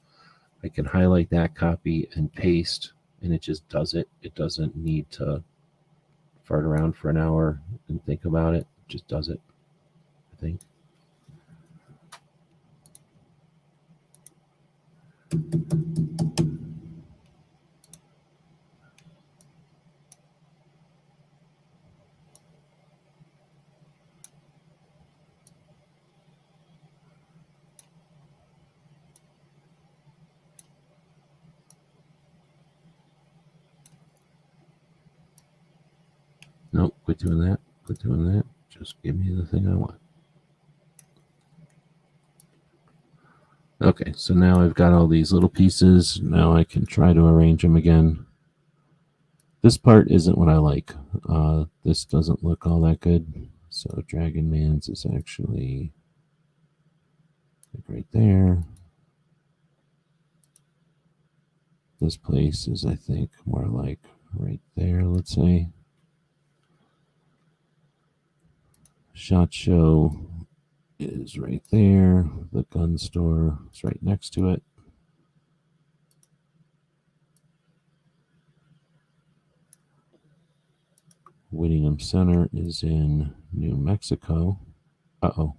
I can highlight that, copy, and paste, and it just does it. It doesn't need to fart around for an hour and think about it. It just does it, I think. Nope, quit doing that. Quit doing that. Just give me the thing I want. Okay, so now I've got all these little pieces. Now I can try to arrange them again. This part isn't what I like. This doesn't look all that good. So Dragon Man's is actually like right there. This place is, I think, more like right there, let's say. SHOT Show is right there. The gun store is right next to it. Whittingham Center is in New Mexico. Uh-oh.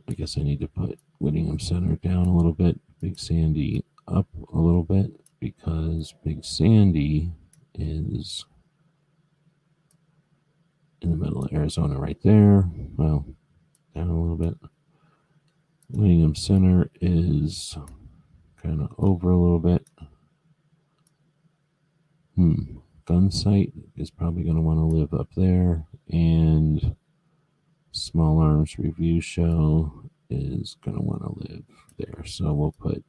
I guess I need to put Whittingham Center down a little bit. Big Sandy up a little bit because Big Sandy is in the middle of Arizona right there. Well, down a little bit. Whittingham Center is kind of over a little bit. Gunsite is probably going to want to live up there. And Small Arms Review Show is going to want to live there. So we'll put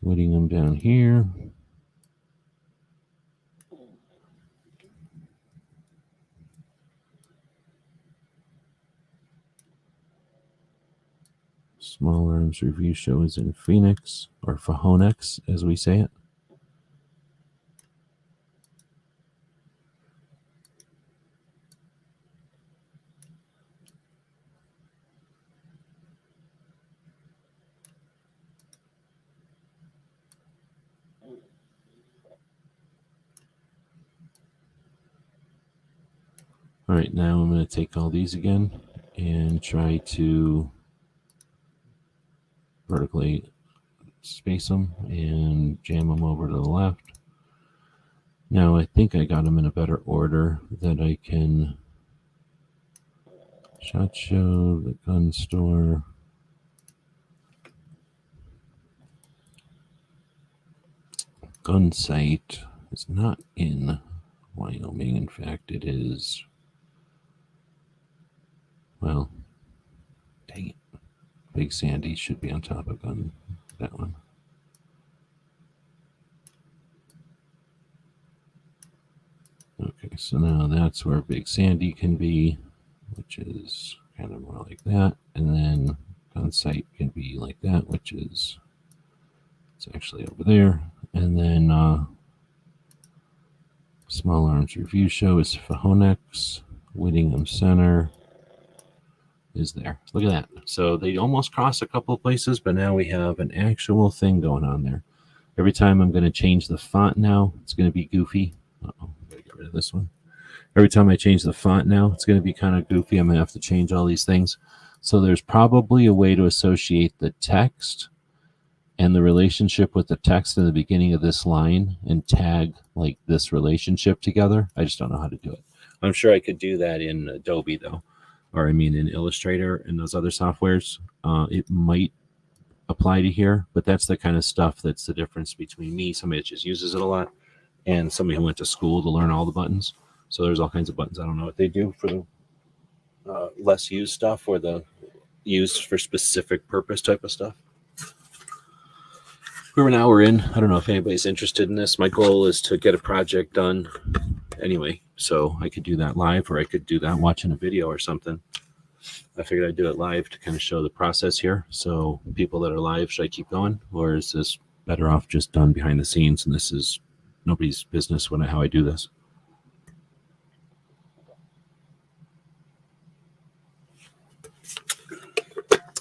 Whittingham down here. Small Arms Review Show is in Phoenix, or Phoenix, as we say it. All right, now I'm going to take all these again and try to vertically space them and jam them over to the left. Now I think I got them in a better order that I can SHOT Show, the gun store. Gunsite is not in Wyoming. In fact, it is. Well, dang it. Big Sandy should be on top of that one. Okay, so now that's where Big Sandy can be, which is kind of more like that. And then Gunsite can be like that, which is, it's actually over there. And then Small Arms Review Show is Phoenix. Whittingham Center is there. Look at that. So they almost cross a couple of places, but now we have an actual thing going on there. Every time I'm going to change the font now, it's going to be goofy. Uh-oh, I gotta get rid of this one. Every time I change the font now, it's going to be kind of goofy. I'm going to have to change all these things. So there's probably a way to associate the text and the relationship with the text in the beginning of this line and tag like this relationship together. I just don't know how to do it. I'm sure I could do that in Adobe though. Or I mean in Illustrator and those other softwares. It might apply to here, but that's the kind of stuff that's the difference between me, somebody that just uses it a lot, and somebody who went to school to learn all the buttons. So there's all kinds of buttons. I don't know what they do for the less used stuff or the used for specific purpose type of stuff. We're in. I don't know if anybody's interested in this. My goal is to get a project done anyway, so I could do that live, or I could do that watching a video or something. I figured I'd do it live to kind of show the process here. So people that are live, should I keep going, or is this better off just done behind the scenes? And this is nobody's business how I do this.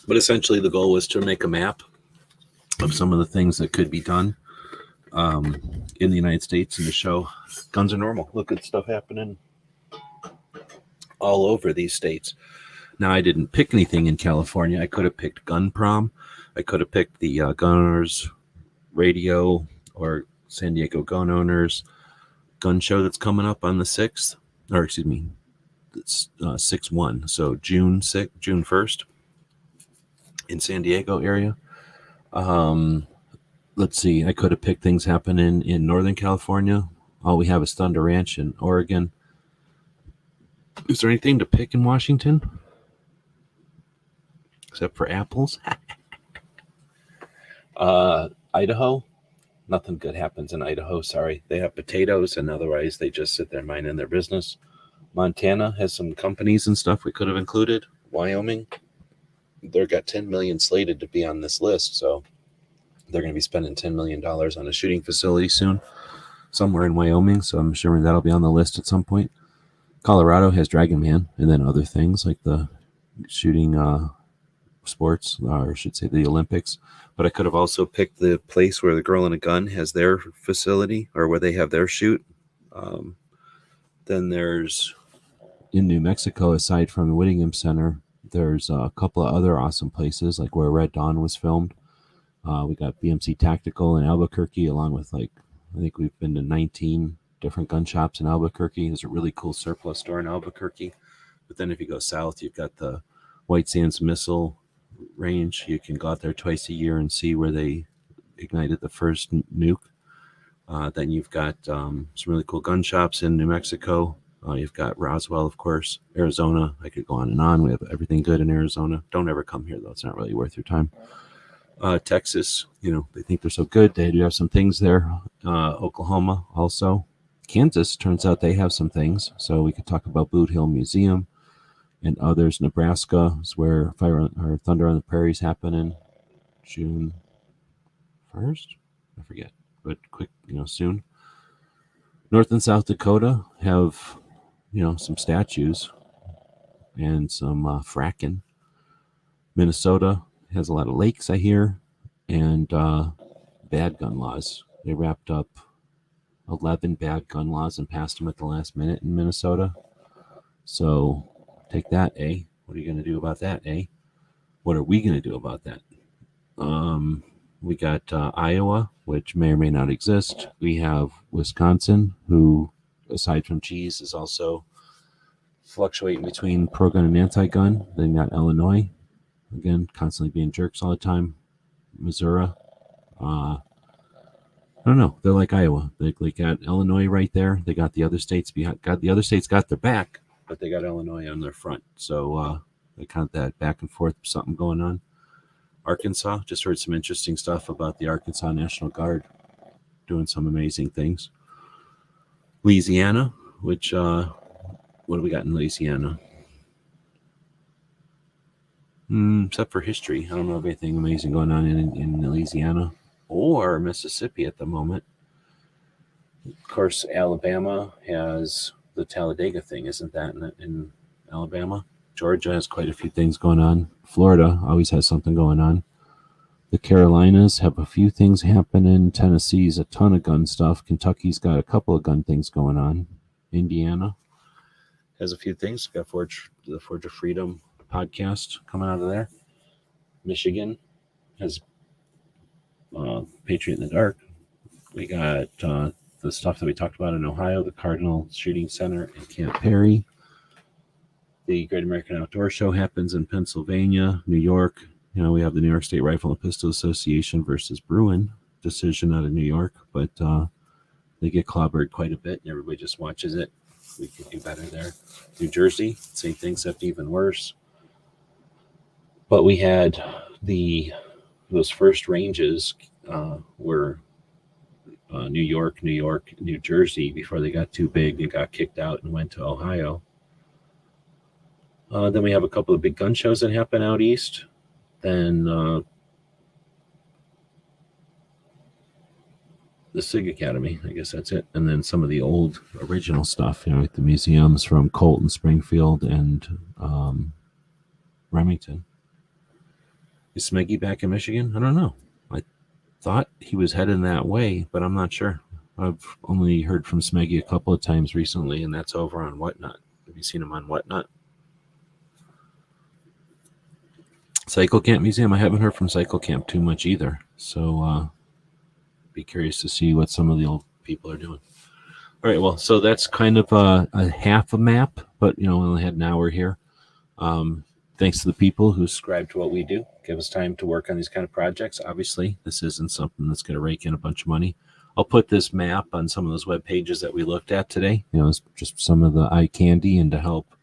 But essentially the goal was to make a map of some of the things that could be done in the United States and to show guns are normal. Look at stuff happening all over these states. Now, I didn't pick anything in California. I could have picked Gun Prom. I could have picked the Gun Owners Radio or San Diego Gun Owners gun show that's coming up on the 6th. Or excuse me, it's 6/1. So June 1st in San Diego area. Let's see. I could have picked things happening in Northern California. All we have is Thunder Ranch in Oregon. Is there anything to pick in Washington? Except for apples? Idaho? Nothing good happens in Idaho, sorry. They have potatoes, and otherwise they just sit there minding their business. Montana has some companies and stuff we could have included. Wyoming, they've got 10 million slated to be on this list, so they're going to be spending $10 million on a shooting facility soon, somewhere in Wyoming, so I'm sure that'll be on the list at some point. Colorado has Dragon Man, and then other things like the shooting sports, or I should say the Olympics. But I could have also picked the place where the Girl in a Gun has their facility, or where they have their shoot. Then there's, in New Mexico, aside from the Whittingham Center, there's a couple of other awesome places, like where Red Dawn was filmed. We got BMC Tactical in Albuquerque, along with, like, I think we've been to 19 different gun shops in Albuquerque. There's a really cool surplus store in Albuquerque. But then if you go south, you've got the White Sands Missile Range. You can go out there twice a year and see where they ignited the first nuke. Then you've got some really cool gun shops in New Mexico. You've got Roswell, of course. Arizona, I could go on and on. We have everything good in Arizona. Don't ever come here, though. It's not really worth your time. Texas, they think they're so good. They do have some things there. Oklahoma also. Kansas, turns out they have some things. So we could talk about Boot Hill Museum and others. Nebraska is where Thunder on the Prairies happening June 1st. I forget, but quick, soon. North and South Dakota have, some statues and some fracking. Minnesota has a lot of lakes, I hear, and bad gun laws. They wrapped up 11 bad gun laws and passed them at the last minute in Minnesota. So take that, eh? What are you going to do about that, eh? What are we going to do about that? We got Iowa, which may or may not exist. We have Wisconsin, who, aside from cheese, is also fluctuating between pro-gun and anti-gun. Then got Illinois, again, constantly being jerks all the time. Missouri. I don't know. They're like Iowa. They got Illinois right there. They got the other states behind. The other states got their back, but they got Illinois on their front. So they kind of that back and forth something going on. Arkansas, just heard some interesting stuff about the Arkansas National Guard doing some amazing things. Louisiana, which, what do we got in Louisiana? Except for history. I don't know of anything amazing going on in Louisiana or Mississippi at the moment. Of course, Alabama has the Talladega thing, isn't that in Alabama? Georgia has quite a few things going on. Florida always has something going on. The Carolinas have a few things happening. Tennessee's a ton of gun stuff. Kentucky's got a couple of gun things going on. Indiana has a few things. Got the Forge of Freedom podcast coming out of there. Michigan has Patriot in the Dark. We got the stuff that we talked about in Ohio, the Cardinal Shooting Center in Camp Perry. The Great American Outdoor Show happens in Pennsylvania, New York. We have the New York State Rifle and Pistol Association versus Bruin decision out of New York, but they get clobbered quite a bit, and everybody just watches it. We could do better there. New Jersey, same thing, except even worse. But we had those first ranges were New York, New Jersey, before they got too big and got kicked out and went to Ohio. Then we have a couple of big gun shows that happen out east. Then the SIG Academy, I guess that's it. And then some of the old original stuff, like the museums from Colton, Springfield, and Remington. Is Smeggy back in Michigan? I don't know. I thought he was heading that way, but I'm not sure. I've only heard from Smeggy a couple of times recently, and that's over on Whatnot. Have you seen him on Whatnot? Cycle Camp Museum. I haven't heard from Cycle Camp too much either. So be curious to see what some of the old people are doing. All right, well, so that's kind of a half a map, but we only had an hour here. Thanks to the people who subscribe to what we do, give us time to work on these kind of projects. Obviously, this isn't something that's going to rake in a bunch of money. I'll put this map on some of those web pages that we looked at today. It's just some of the eye candy and to help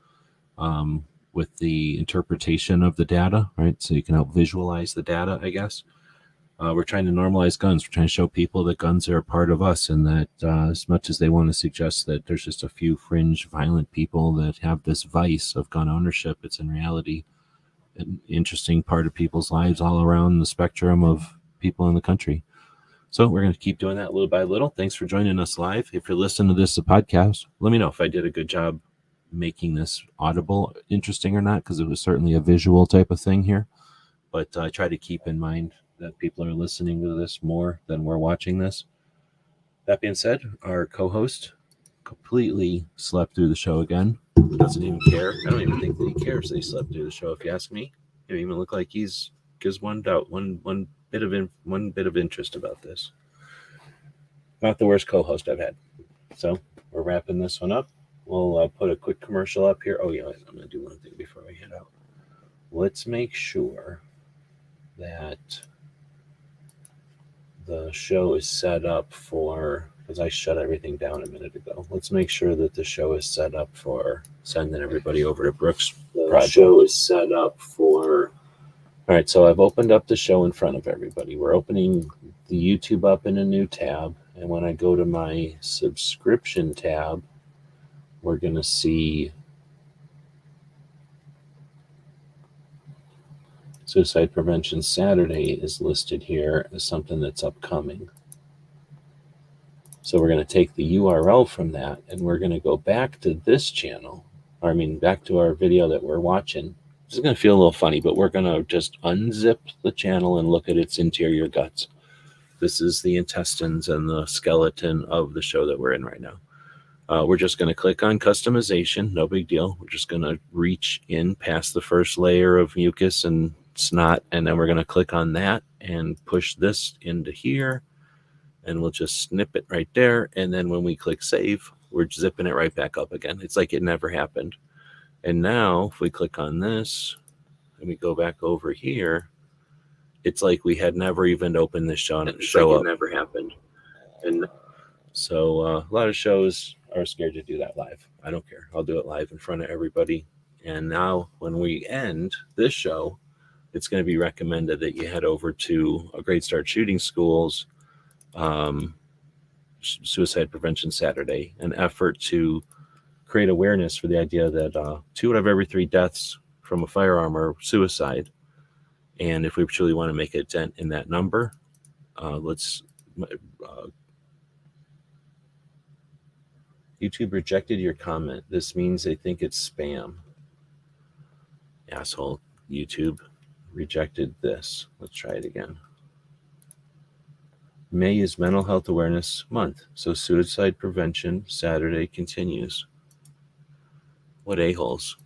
with the interpretation of the data, right? So you can help visualize the data, I guess. We're trying to normalize guns. We're trying to show people that guns are a part of us, and that as much as they want to suggest that there's just a few fringe violent people that have this vice of gun ownership, it's in reality an interesting part of people's lives all around the spectrum of people in the country. So we're going to keep doing that little by little. Thanks for joining us live. If you're listening to this podcast, let me know if I did a good job making this audible interesting or not, because it was certainly a visual type of thing here. But I try to keep in mind that people are listening to this more than we're watching this. That being said, our co-host completely slept through the show again. Doesn't even care. I don't even think that he cares that he slept through the show. If you ask me, he doesn't even look like gives one bit of interest about this. Not the worst co-host I've had. So we're wrapping this one up. We'll put a quick commercial up here. Oh yeah, I'm going to do one thing before we head out. Let's make sure that the show is set up for, because I shut everything down a minute ago. Let's make sure that the show is set up for sending everybody over to Brooks' project. The show is set up for... All right, so I've opened up the show in front of everybody. We're opening the YouTube up in a new tab. And when I go to my subscription tab, we're going to see Suicide Prevention Saturday is listed here as something that's upcoming. So we're going to take the URL from that, and we're going to go back to this channel, back to our video that we're watching. This is going to feel a little funny, but we're going to just unzip the channel and look at its interior guts. This is the intestines and the skeleton of the show that we're in right now. We're just going to click on customization. No big deal. We're just going to reach in past the first layer of mucus and snot, and then we're going to click on that and push this into here, and we'll just snip it right there. And then when we click save, we're zipping it right back up again. It's like it never happened. And now if we click on this and we go back over here, it's like we had never even opened this show, and it never happened. And so a lot of shows are scared to do that live. I don't care. I'll do it live in front of everybody. And now when we end this show, it's going to be recommended that you head over to a Great Start Shooting School's Suicide Prevention Saturday, an effort to create awareness for the idea that 2 out of every 3 deaths from a firearm are suicide. And if we truly want to make a dent in that number, YouTube rejected your comment. This means they think it's spam. Asshole. YouTube rejected this. Let's try it again. May is Mental Health Awareness Month, so Suicide Prevention Saturday continues. What a-holes.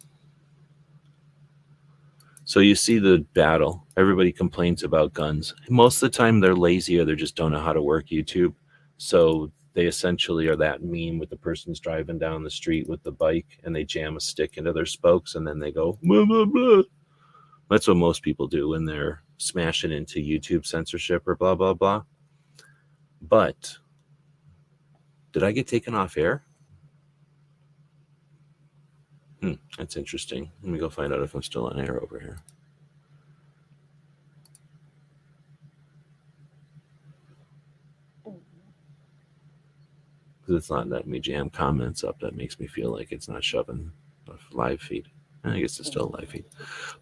So you see the battle. Everybody complains about guns. Most of the time they're lazy or they just don't know how to work YouTube. So they essentially are that meme with the person's driving down the street with the bike and they jam a stick into their spokes and then they go, blah, blah, blah. That's what most people do when they're smashing into YouTube censorship or blah, blah, blah. But did I get taken off air? That's interesting. Let me go find out if I'm still on air over here. Because it's not letting me jam comments up. That makes me feel like it's not shoving a live feed. I guess it's still a live feed.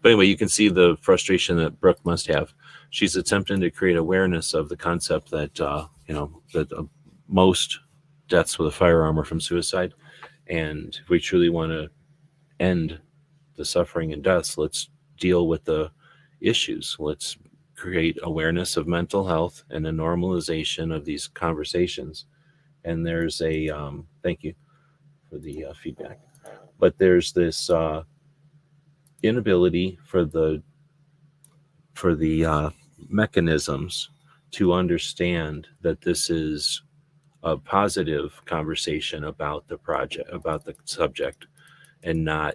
But anyway, you can see the frustration that Brooke must have. She's attempting to create awareness of the concept that, most deaths with a firearm are from suicide. And if we truly want to end the suffering and deaths, let's deal with the issues. Let's create awareness of mental health and a normalization of these conversations. And there's a thank you for the feedback, but there's this inability for the mechanisms to understand that this is a positive conversation about the project, about the subject, and not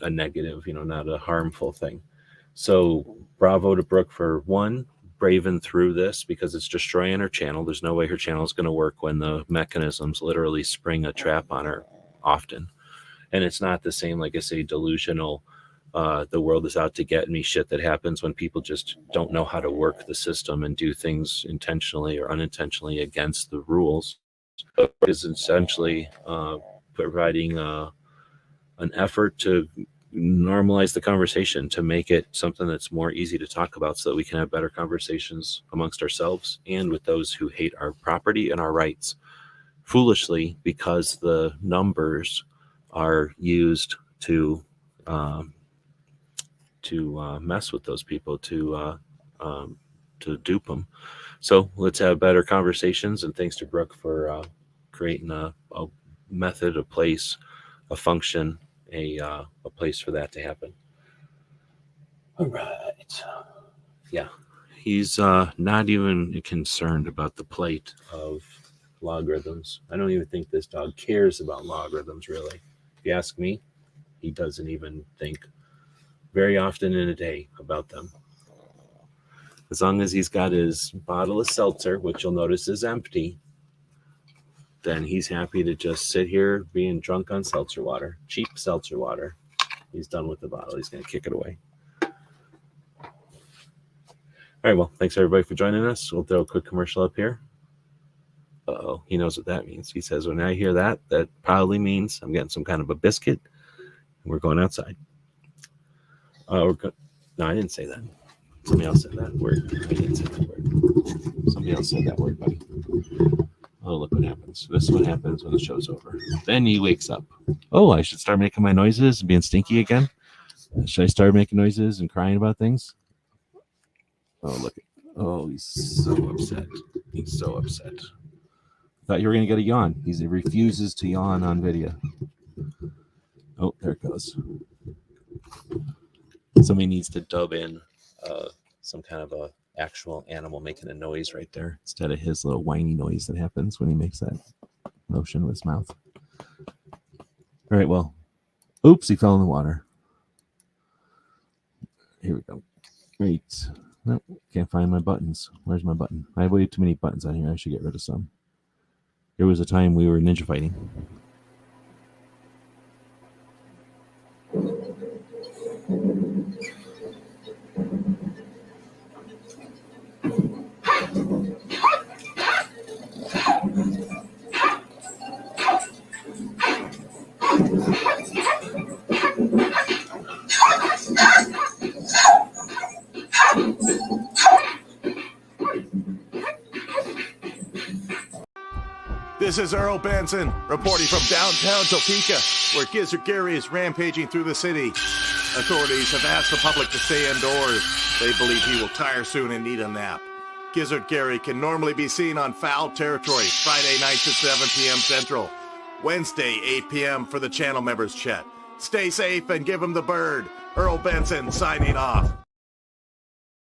a negative, not a harmful thing. So bravo to Brooke for braving through this, because it's destroying her channel. There's no way her channel is going to work when the mechanisms literally spring a trap on her often. And it's not the same, like I say, delusional, the world is out to get me shit that happens when people just don't know how to work the system and do things intentionally or unintentionally against the rules. It's essentially providing an effort to normalize the conversation, to make it something that's more easy to talk about so that we can have better conversations amongst ourselves and with those who hate our property and our rights. Foolishly, because the numbers are used to mess with those people, to dupe them. So let's have better conversations, and thanks to Brooke for creating a method, a place, a function, a place for that to happen. All right. Yeah. He's not even concerned about the plate of logarithms. I don't even think this dog cares about logarithms, really. If you ask me, he doesn't even think very often in a day about them. As long as he's got his bottle of seltzer, which you'll notice is empty, then he's happy to just sit here being drunk on seltzer water, cheap seltzer water. He's done with the bottle. He's going to kick it away. All right, well, thanks everybody for joining us. We'll throw a quick commercial up here. Uh-oh, he knows what that means. He says, when I hear that, that probably means I'm getting some kind of a biscuit, and we're going outside. No, I didn't say that. Somebody else said that word. I didn't say that word. Somebody else said that word, buddy. Oh, look what happens. This is what happens when the show's over. Then he wakes up. Oh, I should start making my noises and being stinky again? Should I start making noises and crying about things? Oh, look. Oh, he's so upset. He's so upset. Thought you were going to get a yawn. He refuses to yawn on video. Oh, there it goes. Somebody needs to dub in some kind of a actual animal making a noise right there instead of his little whiny noise that happens when he makes that motion with his mouth. All right, well, oops, he fell in the water. Here we go. Great. Nope, can't find my buttons. Where's my button? I have way too many buttons on here. I should get rid of some. There was a time we were ninja fighting.
This is Earl Benson, reporting from downtown Topeka, where Gizzard Gary is rampaging through the city. Authorities have asked the public to stay indoors. They believe he will tire soon and need a nap. Gizzard Gary can normally be seen on foul territory Friday nights at 7 p.m. Central. Wednesday, 8 p.m. for the channel members chat. Stay safe and give him the bird. Earl Benson signing off.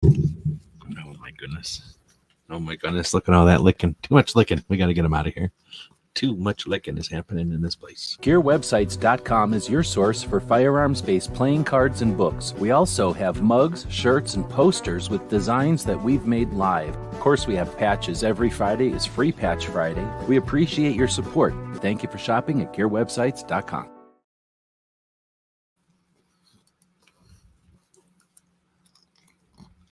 Oh my goodness. Oh my goodness. Look at all that licking. Too much licking. We got to get him out of here. Too much licking is happening in this place.
GearWebsites.com is your source for firearms-based playing cards and books. We also have mugs, shirts, and posters with designs that we've made live. Of course, we have patches. Every Friday is Free Patch Friday. We appreciate your support. Thank you for shopping at GearWebsites.com.